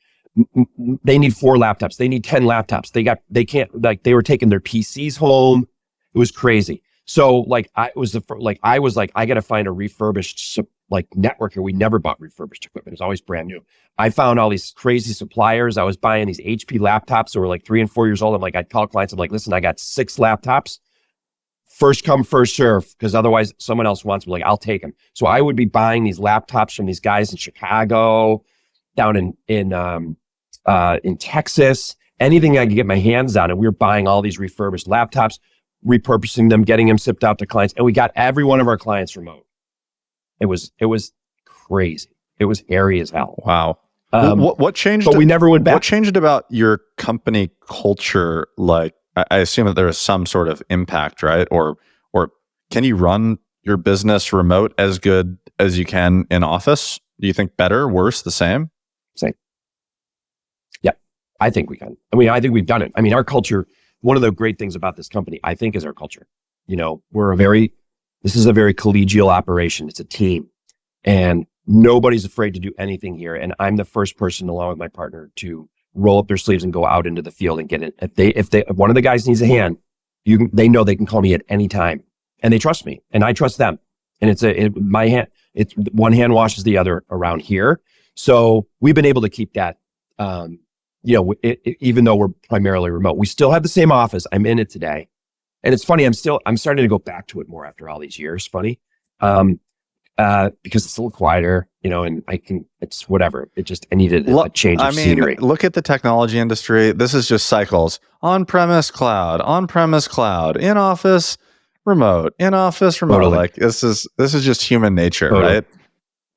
they need 4 laptops. They need 10 laptops. They were taking their PCs home. It was crazy. So I was like, I got to find a refurbished network here. We never bought refurbished equipment. It was always brand new. I found all these crazy suppliers. I was buying these HP laptops that were like 3 and 4 years old. I'd call clients. I'm like, listen, I got 6 laptops. First come, first serve, because otherwise someone else wants them. Like, I'll take them. So I would be buying these laptops from these guys in Chicago, down in Texas, anything I could get my hands on. And we were buying all these refurbished laptops, repurposing them, getting them shipped out to clients. And we got every one of our clients remote. It was crazy. It was hairy as hell. Wow. What changed? But we never went back. What changed about your company culture? Like, I assume that there was some sort of impact, right? Or can you run your business remote as good as you can in office? Do you think better, worse, the same? Same. Yeah, I think we can. I mean, I think we've done it. I mean, our culture, one of the great things about this company, I think, is our culture. This is a very collegial operation. It's a team, and nobody's afraid to do anything here. And I'm the first person, along with my partner, to roll up their sleeves and go out into the field and get it. If one of the guys needs a hand, they know they can call me at any time, and they trust me, and I trust them. And it's one hand washes the other around here. So we've been able to keep that, even though we're primarily remote. We still have the same office. I'm in it today. And it's funny, I'm starting to go back to it more after all these years. Funny. Because it's a little quieter, and it's whatever. I needed a change of scenery. Look at the technology industry. This is just cycles. On-premise cloud, in office remote, in office remote. Totally. Like this is just human nature, Totally. right?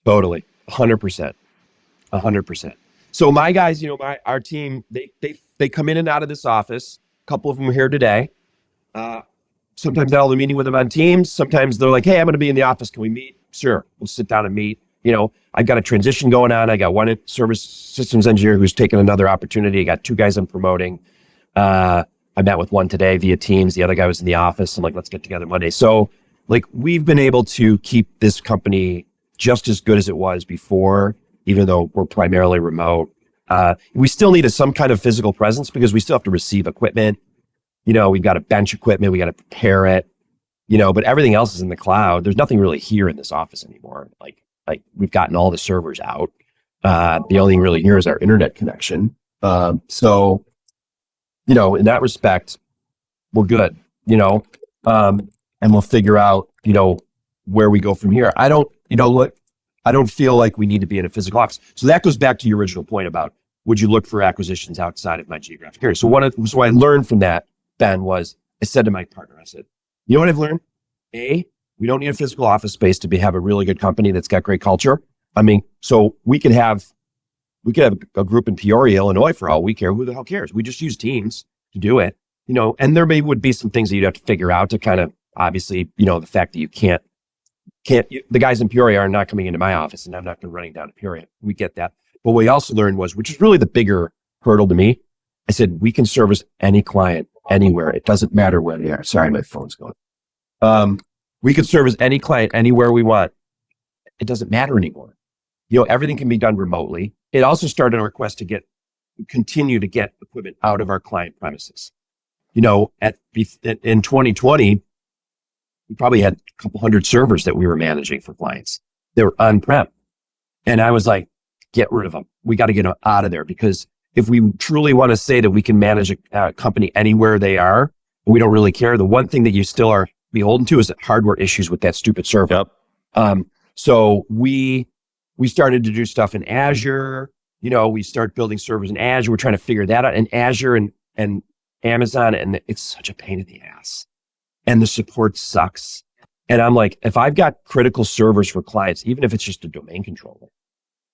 Totally. 100%. 100%. So my guys, our team, they come in and out of this office. A couple of them are here today. Sometimes I'll have a meeting with them on Teams. Sometimes they're like, hey, I'm going to be in the office. Can we meet? Sure. We'll sit down and meet. I've got a transition going on. I got one service systems engineer who's taken another opportunity. I got 2 guys I'm promoting. I met with one today via Teams. The other guy was in the office. I'm like, let's get together Monday. So we've been able to keep this company just as good as it was before, even though we're primarily remote. We still need some kind of physical presence because we still have to receive equipment. We've got to bench equipment. We got to prepare it, but everything else is in the cloud. There's nothing really here in this office anymore. Like we've gotten all the servers out. The only thing really here is our internet connection. So, in that respect, we're good, and we'll figure out, where we go from here. I don't feel like we need to be in a physical office. So that goes back to your original point about, would you look for acquisitions outside of my geographic area? So what I learned from that, Ben, was I said to my partner, I said, you know what I've learned? We don't need a physical office space to have a really good company that's got great culture. So we could have a group in Peoria, Illinois, for all we care. Who the hell cares? We just use Teams to do it, and there would be some things that you'd have to figure out to kind of, obviously, the fact that you can't, the guys in Peoria are not coming into my office and I'm not running down to Peoria. We get that. But what we also learned was, which is really the bigger hurdle to me, I said, we can service any client anywhere. It doesn't matter where they are. Sorry, my phone's going. We could service any client anywhere we want. It doesn't matter anymore. Everything can be done remotely. It also started a request to continue to get equipment out of our client premises. In 2020, we probably had a couple hundred servers that we were managing for clients. They were on-prem. And I was like, get rid of them. We got to get them out of there, because if we truly want to say that we can manage a company anywhere they are, we don't really care. The one thing that you still are beholden to is hardware issues with that stupid server. Yep. So we started to do stuff in Azure. We start building servers in Azure. We're trying to figure that out in Azure and Amazon. And it's such a pain in the ass. And the support sucks. And I'm like, if I've got critical servers for clients, even if it's just a domain controller,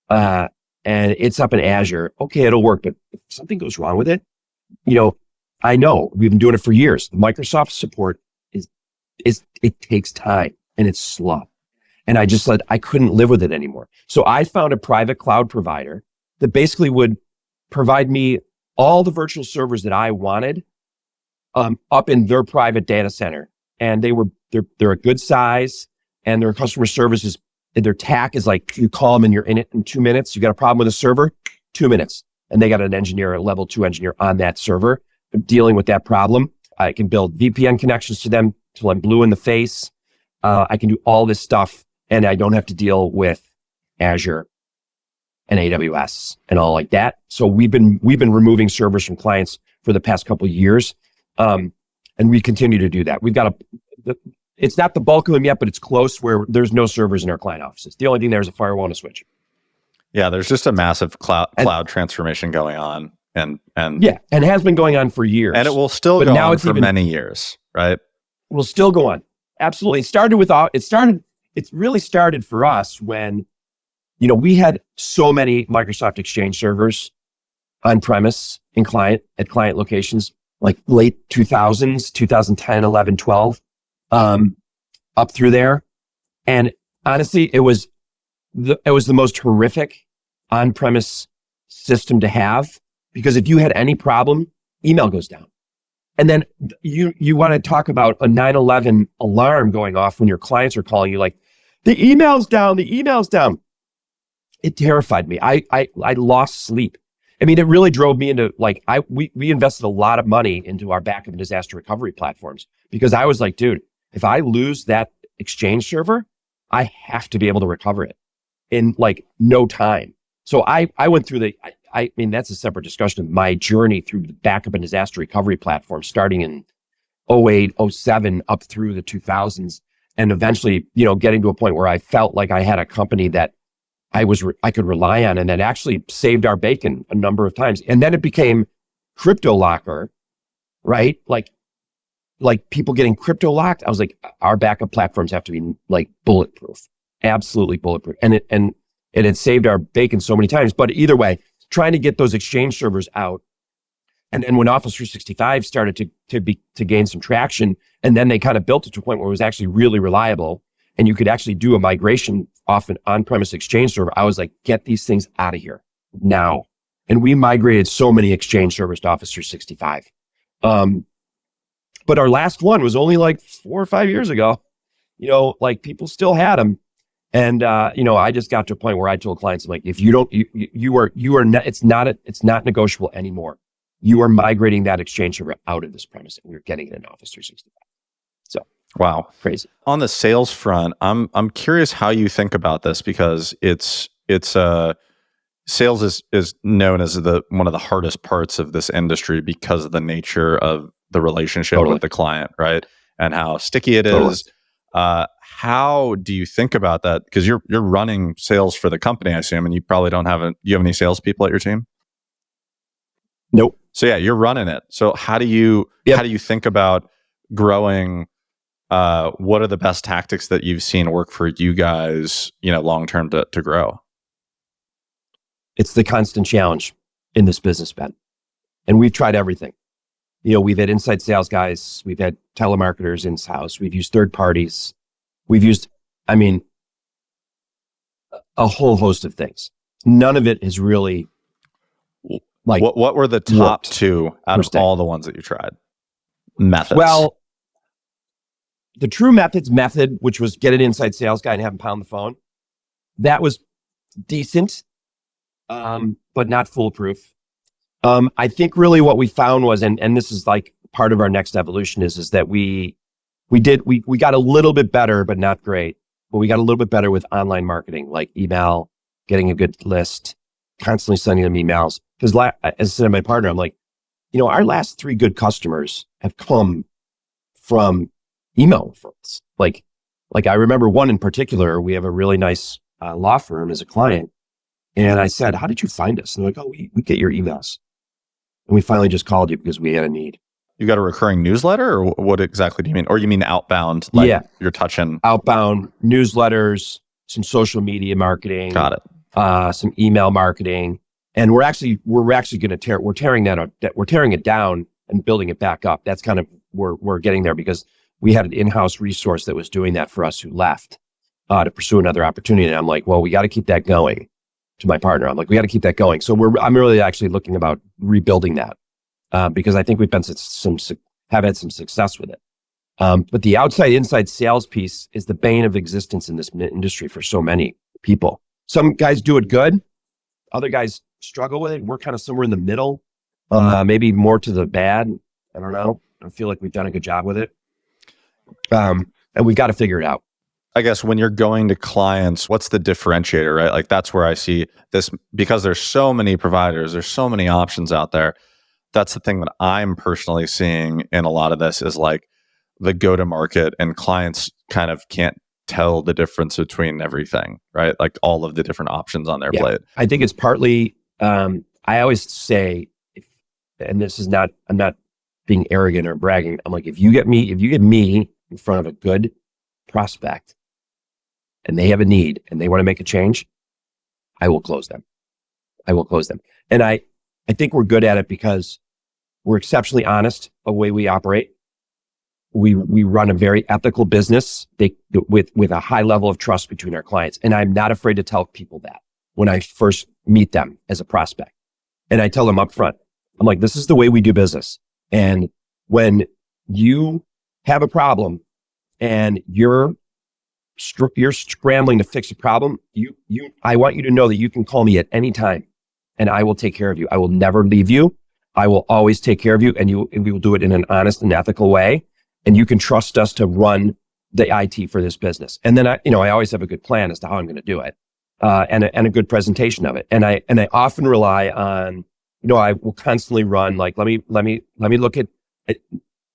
and it's up in Azure, okay, it'll work. But if something goes wrong with it, I know we've been doing it for years. Microsoft support it takes time and it's slow. And I just said, I couldn't live with it anymore. So I found a private cloud provider that basically would provide me all the virtual servers that I wanted, up in their private data center. And they're a good size, and their customer service their TAC is like, you call them and you're in it in 2 minutes. You got a problem with a server, 2 minutes. And they got a level 2 engineer on that server dealing with that problem. I can build VPN connections to them till I'm blue in the face. I can do all this stuff, and I don't have to deal with Azure and AWS and all like that. So we've been removing servers from clients for the past couple of years. And we continue to do that. We've got it's not the bulk of them yet, but it's close, where there's no servers in our client offices. The only thing there is a firewall and a switch. Yeah, there's just a massive cloud transformation going on. And it has been going on for years. And it will still go on for many years, right? Will still go on. Absolutely. It really started for us when, we had so many Microsoft Exchange servers on premise at client locations, like late 2000s, 2010, 11, 12, up through there. And honestly, it was the most horrific on-premise system to have, because if you had any problem, email goes down. And then you want to talk about a 9/11 alarm going off when your clients are calling you like, the email's down. It terrified me. I lost sleep. I mean, it really drove me into we invested a lot of money into our backup and disaster recovery platforms, because I was like, dude, if I lose that Exchange server, I have to be able to recover it in no time. So I went through that's a separate discussion of my journey through the backup and disaster recovery platform, starting in 08, 07 up through the 2000s. And eventually, getting to a point where I felt like I had a company that I could rely on, and that actually saved our bacon a number of times. And then it became crypto locker, right? Like people getting crypto locked. I was like, our backup platforms have to be like bulletproof, absolutely bulletproof. And it had saved our bacon so many times. But either way, trying to get those Exchange servers out. And then when Office 365 started to gain some traction, and then they kind of built it to a point where it was actually really reliable, and you could actually do a migration off an on-premise Exchange server, I was like, get these things out of here now. And we migrated so many Exchange servers to Office 365. But our last one was only like 4 or 5 years ago. Like people still had them. And, I just got to a point where I told clients, I'm like, if you don't, you are not, it's not negotiable anymore. You are migrating that Exchange server out of this premise, and we're getting it in Office 365. So, wow, crazy. On the sales front, I'm curious how you think about this, because sales is known as one of the hardest parts of this industry because of the nature of the relationship with the client, right? And how sticky it is. How do you think about that? Because you're running sales for the company, I assume, and you probably don't have you have any salespeople at your team? Nope. So yeah, you're running it. So how do you think about growing? What are the best tactics that you've seen work for you guys, long term to grow? It's the constant challenge in this business, Ben. And we've tried everything. We've had inside sales guys, we've had telemarketers in-house, we've used third parties, we've used, a whole host of things. None of it is really like, what were the top two out of all the ones that you tried? Methods. Well, the true method, which was get an inside sales guy and have him pound the phone, that was decent, but not foolproof. I think really what we found was, and this is like part of our next evolution is that we got a little bit better, but not great. But we got a little bit better with online marketing, like email, getting a good list, constantly sending them emails. Because as I said to my partner, I'm like, our last 3 good customers have come from email referrals. Like I remember one in particular. We have a really nice law firm as a client, and I said, "How did you find us?" And they're like, "Oh, we get your emails, and we finally just called you because we had a need." You got a recurring newsletter, or what exactly do you mean? Or you mean outbound? You're touching outbound newsletters, some social media marketing. Got it. Some email marketing, and we're actually going to we're tearing it down and building it back up. That's kind of we're getting there, because we had an in-house resource that was doing that for us who left to pursue another opportunity. And I'm like, well, we got to keep that going. To my partner, I'm like, we got to keep that going. So I'm really actually looking about rebuilding that because I think we've been have had some success with it. But the inside sales piece is the bane of existence in this industry for so many people. Some guys do it good. Other guys struggle with it. We're kind of somewhere in the middle, maybe more to the bad. I don't know. I feel like we've done a good job with it. And we've got to figure it out. I guess when you're going to clients, what's the differentiator, right? Like that's where I see this, because there's so many providers, there's so many options out there. That's the thing that I'm personally seeing in a lot of this is like the go-to-market, and clients kind of can't tell the difference between everything, right? Like all of the different options on their plate. I think it's partly, I always say, and this is not, I'm not being arrogant or bragging. I'm like, if you get me in front of a good prospect and they have a need and they want to make a change, I will close them. And I think we're good at it because we're exceptionally honest of the way we operate. We run a very ethical business with a high level of trust between our clients. And I'm not afraid to tell people that when I first meet them as a prospect. And I tell them up front, I'm like, this is the way we do business. And when you have a problem and you're scrambling to fix a problem, I want you to know that you can call me at any time and I will take care of you. I will never leave you. I will always take care of you, and we will do it in an honest and ethical way. And you can trust us to run the IT for this business. And then I always have a good plan as to how I'm going to do it, and a good presentation of it. And I often rely on, I will constantly run, like, let me look at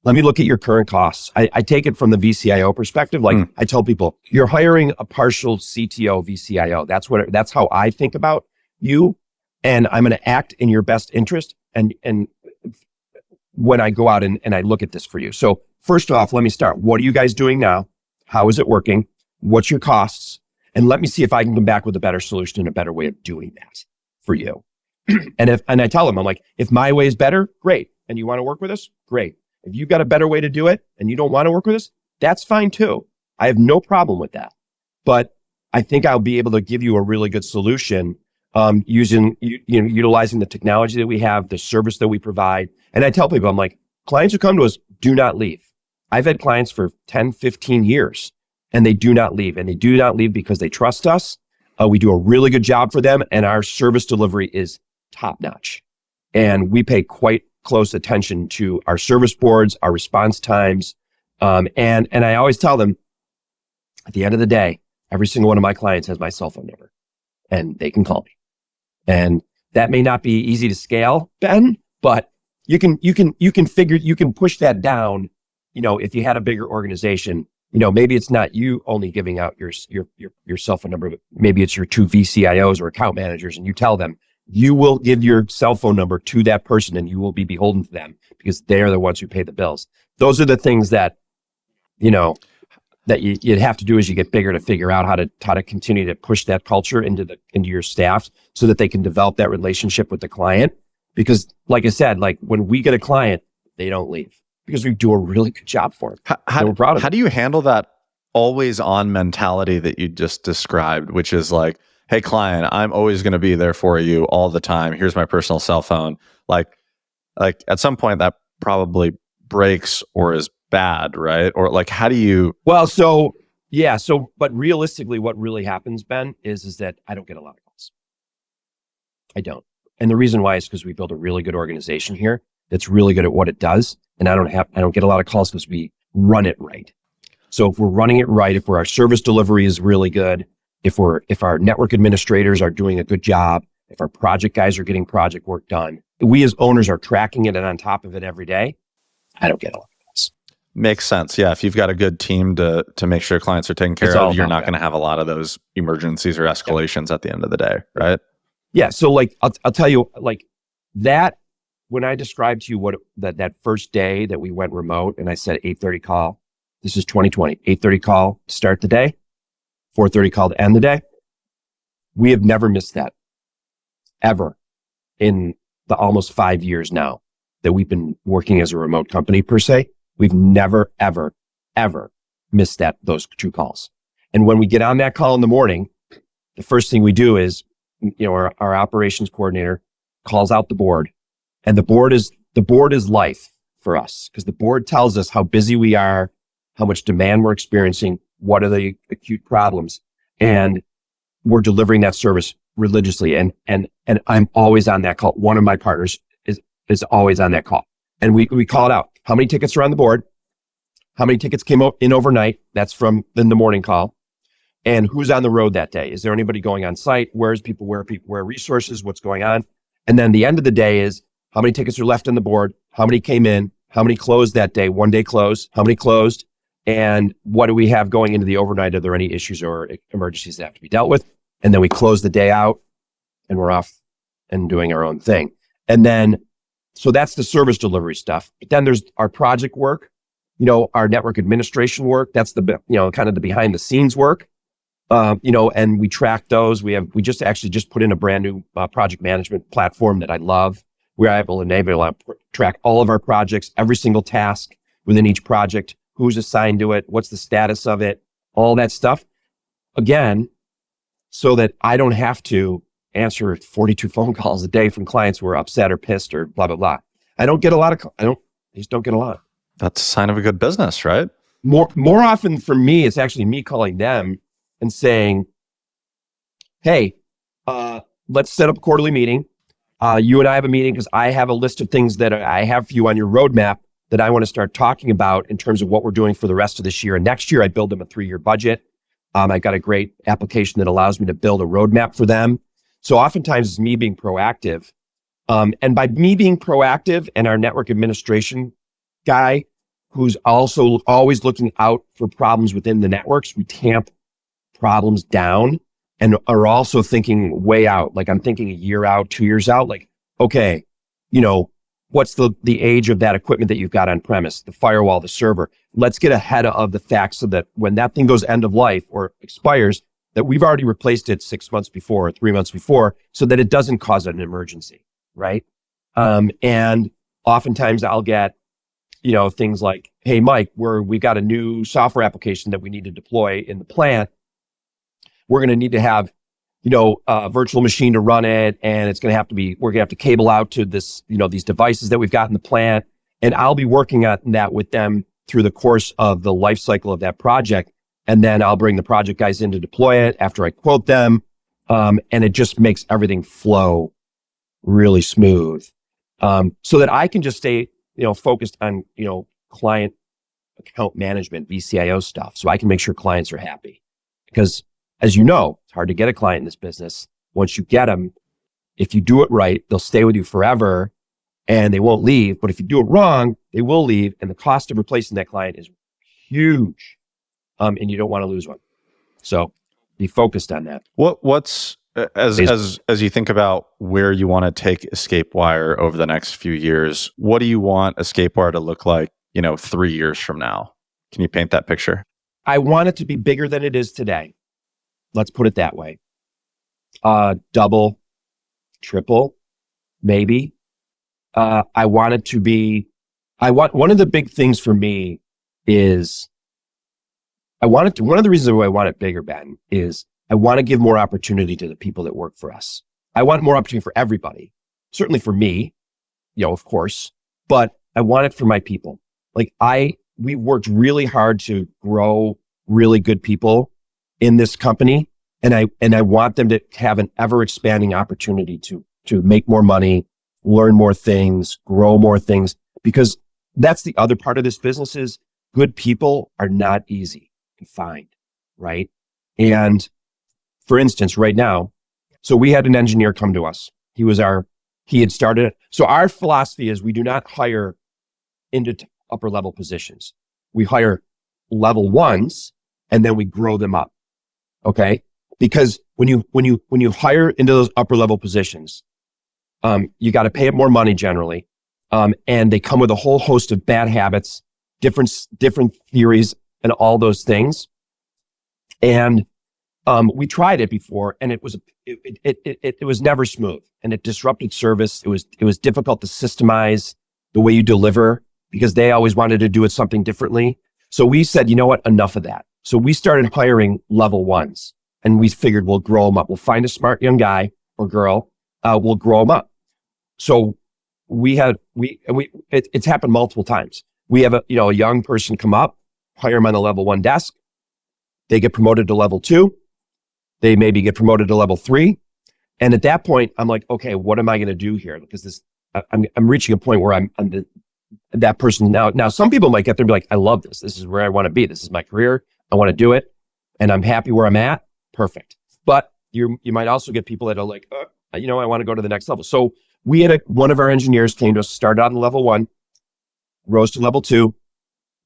let me look at your current costs. I take it from the VCIO perspective. Like I tell people, you're hiring a partial CTO VCIO. That's how I think about you. And I'm going to act in your best interest. And when I go out and I look at this for you. So first off, let me start. What are you guys doing now? How is it working? What's your costs? And let me see if I can come back with a better solution and a better way of doing that for you. And I tell them, I'm like, if my way is better, great. And you want to work with us? Great. If you've got a better way to do it and you don't want to work with us, that's fine too. I have no problem with that. But I think I'll be able to give you a really good solution utilizing the technology that we have, the service that we provide. And I tell people, I'm like, clients who come to us do not leave. I've had clients for 10, 15 years and they do not leave. And they do not leave because they trust us. We do a really good job for them and our service delivery is top notch. And we pay quite close attention to our service boards, our response times. And I always tell them at the end of the day, every single one of my clients has my cell phone number and they can call me. And that may not be easy to scale, Ben, but you can push that down. If you had a bigger organization, maybe it's not you only giving out your cell phone number, but maybe it's your 2 VCIOs or account managers, and you tell them you will give your cell phone number to that person and you will be beholden to them because they're the ones who pay the bills. Those are the things that, that you'd have to do as you get bigger to figure out how to continue to push that culture into your staff so that they can develop that relationship with the client. Because like I said, like when we get a client, they don't leave because we do a really good job for them. We're proud of how do you handle that always on mentality that you just described, which is like, hey, client, I'm always going to be there for you all the time. Here's my personal cell phone. Like at some point that probably breaks or is bad, right? Or like, how do you? Well, but realistically, what really happens, Ben, is that I don't get a lot of calls. I don't. And the reason why is because we built a really good organization here that's really good at what it does. And I don't get a lot of calls because we run it right. So if we're running it right, if our service delivery is really good, if our network administrators are doing a good job, if our project guys are getting project work done, we as owners are tracking it and on top of it every day, I don't get a lot of calls. Makes sense. Yeah. If you've got a good team to make sure clients are taken care of, you're not going to have a lot of those emergencies or escalations at the end of the day, right? Yeah. So like, I'll tell you like that, when I described to you that first day that we went remote and I said 8:30 call, this is 2020, 8:30 call to start the day, 4:30 call to end the day. We have never missed that ever in the almost 5 years now that we've been working as a remote company per se. We've never, ever, ever missed those 2 calls. And when we get on that call in the morning, the first thing we do is, our operations coordinator calls out the board, and the board is life for us because the board tells us how busy we are, how much demand we're experiencing, what are the acute problems, and we're delivering that service religiously. And I'm always on that call. One of my partners is always on that call. And we call it out. How many tickets are on the board? How many tickets came in overnight? That's from the morning call. And who's on the road that day? Is there anybody going on site? Where are resources? What's going on? And then the end of the day is how many tickets are left on the board? How many came in? How many closed that day? 1 day close? How many closed? And what do we have going into the overnight? Are there any issues or emergencies that have to be dealt with? And then we close the day out and we're off and doing our own thing. And then, so that's the service delivery stuff. But then there's our project work, our network administration work. That's the, kind of the behind the scenes work. And we track those. We just put in a brand new project management platform that I love. We're able to enable track all of our projects, every single task within each project, who's assigned to it, what's the status of it, all that stuff. Again, so that I don't have to answer 42 phone calls a day from clients who are upset or pissed or blah, blah, blah. I just don't get a lot. That's a sign of a good business, right? More often for me, it's actually me calling them and saying, hey, let's set up a quarterly meeting. You and I have a meeting because I have a list of things that I have for you on your roadmap that I want to start talking about in terms of what we're doing for the rest of this year. And next year, I build them a 3-year budget. I got a great application that allows me to build a roadmap for them. So oftentimes it's me being proactive. And by me being proactive and our network administration guy who's also always looking out for problems within the networks. We tamp problems down and are also thinking way out. Like I'm thinking a year out, 2 years out, like, okay, what's the age of that equipment that you've got on premise, the firewall, the server? Let's get ahead of the facts so that when that thing goes end of life or expires, that we've already replaced it 6 months before or 3 months before so that it doesn't cause an emergency, right? And oftentimes I'll get, things like, hey, Mike, we got a new software application that we need to deploy in the plant. We're going to need to have, a virtual machine to run it. And we're going to have to cable out to this, these devices that we've got in the plant. And I'll be working on that with them through the course of the life cycle of that project. And then I'll bring the project guys in to deploy it after I quote them. And it just makes everything flow really smooth. So that I can just stay, focused on, client account management, VCIO stuff. So I can make sure clients are happy because as you know, it's hard to get a client in this business. Once you get them, if you do it right, they'll stay with you forever and they won't leave. But if you do it wrong, they will leave. And the cost of replacing that client is huge. And you don't want to lose one. So be focused on that. What's as you think about where you want to take EscapeWire over the next few years, what do you want EscapeWire to look like, 3 years from now? Can you paint that picture? I want it to be bigger than it is today. Let's put it that way. Double, triple, maybe. I want it to be, one of the big things for me is one of the reasons why I want it bigger, Ben, is I want to give more opportunity to the people that work for us. I want more opportunity for everybody, certainly for me, of course, but I want it for my people. Like we've worked really hard to grow really good people in this company. And I want them to have an ever expanding opportunity to make more money, learn more things, grow more things, because that's the other part of this business is good people are not easy to find, right? And for instance, right now, so we had an engineer come to us. He had started. So our philosophy is we do not hire into upper level positions. We hire level ones and then we grow them up. Okay. Because when you hire into those upper level positions, you got to pay them more money generally. And they come with a whole host of bad habits, different theories and all those things. And we tried it before and it was never smooth and it disrupted service. It was difficult to systemize the way you deliver because they always wanted to do it something differently. So we said, you know what, enough of that. So we started hiring level ones and we figured we'll grow them up. We'll find a smart young guy or girl. We'll grow them up. So it's happened multiple times. We have a young person come up, hire them on the level 1 desk. They get promoted to level 2. They maybe get promoted to level 3. And at that point, I'm like, okay, what am I going to do here? Because I'm reaching a point where I'm that person now. Now, some people might get there and be like, I love this. This is where I want to be. This is my career. I want to do it. And I'm happy where I'm at. Perfect. But you might also get people that are like, I want to go to the next level. So we had one of our engineers came to us, started out in level 1, rose to level 2,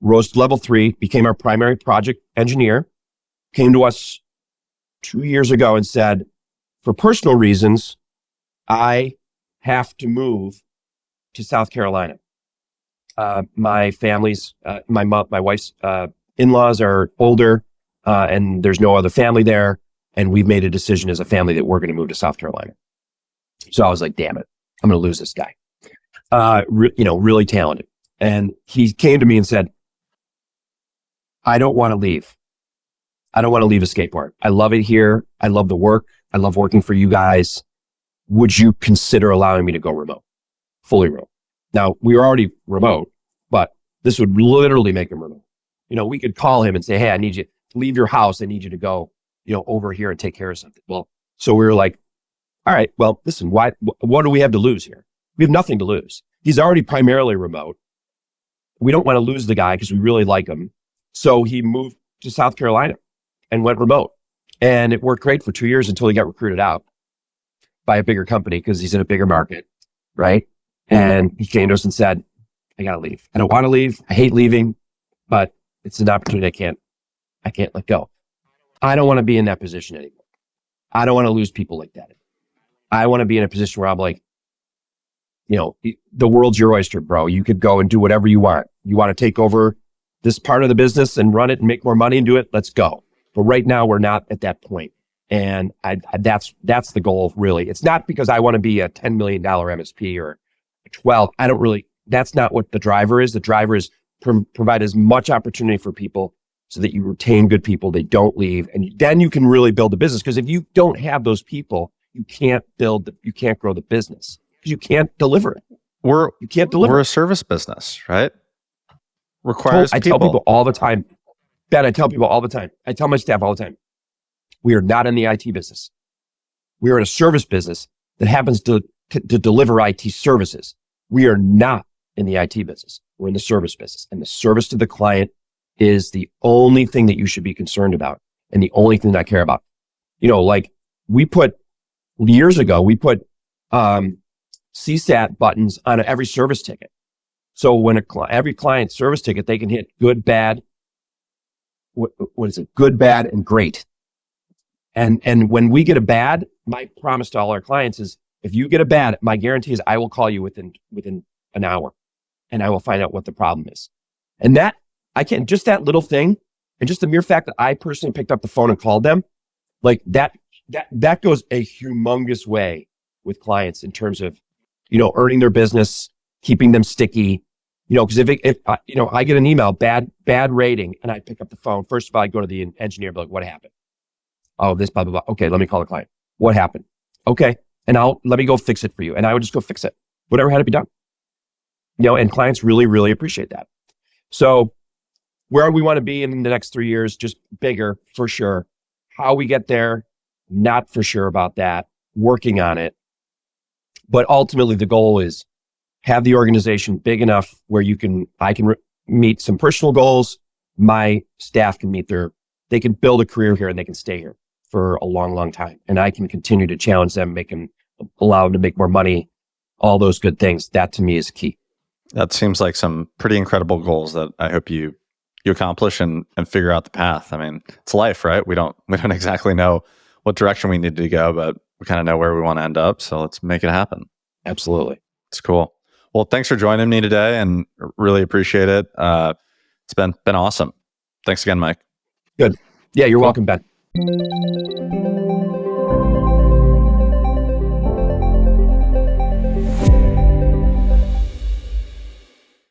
rose to level 3, became our primary project engineer, came to us 2 years ago and said, for personal reasons, I have to move to South Carolina. My family's, my wife's in-laws are older, and there's no other family there. And we've made a decision as a family that we're going to move to South Carolina. So I was like, damn it, I'm going to lose this guy. Really talented. And he came to me and said, I don't want to leave. I don't want to leave EscapeWire. I love it here. I love the work. I love working for you guys. Would you consider allowing me to go remote, fully remote? Now, we were already remote, but this would literally make him remote. We could call him and say, hey, I need you to leave your house. I need you to go, over here and take care of something. Well, so we were like, all right, well, listen, what do we have to lose here? We have nothing to lose. He's already primarily remote. We don't want to lose the guy because we really like him. So he moved to South Carolina and went remote. And it worked great for 2 years until he got recruited out by a bigger company because he's in a bigger market, right? And he came to us and said, I got to leave. I don't want to leave. I hate leaving. but it's an opportunity I can't let go. I don't want to be in that position anymore. I don't want to lose people like that. I want to be in a position where I'm like, the world's your oyster, bro. You could go and do whatever you want. You want to take over this part of the business and run it and make more money and do it? Let's go. But right now we're not at that point. And that's the goal, really. It's not because I want to be a $10 million MSP or a 12. That's not what the driver is. The driver is provide as much opportunity for people so that you retain good people, they don't leave. And then you can really build a business. Because if you don't have those people, you can't grow the business because you can't deliver it. You can't deliver. We're a service business, right? Requires I tell people all the time, Ben, I tell people all the time. I tell my staff all the time, we are not in the IT business. We are in a service business that happens to deliver IT services. We are not in the IT business. We're in the service business. And the service to the client is the only thing that you should be concerned about and the only thing that I care about. Years ago, we put CSAT buttons on every service ticket. So when every client service ticket, they can hit good, bad, what is it? Good, bad, and great. And when we get a bad, my promise to all our clients is if you get a bad, my guarantee is I will call you within an hour and I will find out what the problem is. And just that little thing and just the mere fact that I personally picked up the phone and called them, like that goes a humongous way with clients in terms of, earning their business, keeping them sticky, because if I get an email, bad rating, and I pick up the phone, first of all, I go to the engineer and be like, what happened? Oh, this, blah, blah, blah. Okay, let me call the client. What happened? Okay. And let me go fix it for you. And I would just go fix it. Whatever had to be done. And clients really, really appreciate that. So where we want to be in the next 3 years, just bigger for sure. How we get there, not for sure about that. Working on it. But ultimately the goal is have the organization big enough where I can meet some personal goals. My staff can they can build a career here and they can stay here for a long, long time. And I can continue to challenge them, allow them to make more money, all those good things. That to me is key. That seems like some pretty incredible goals that I hope you accomplish and figure out the path. I mean, it's life, right? We don't exactly know what direction we need to go, but we kind of know where we want to end up. So let's make it happen. Absolutely. It's cool. Well, thanks for joining me today and really appreciate it. It's been awesome. Thanks again, Mike. Good. Yeah, you're welcome, Ben.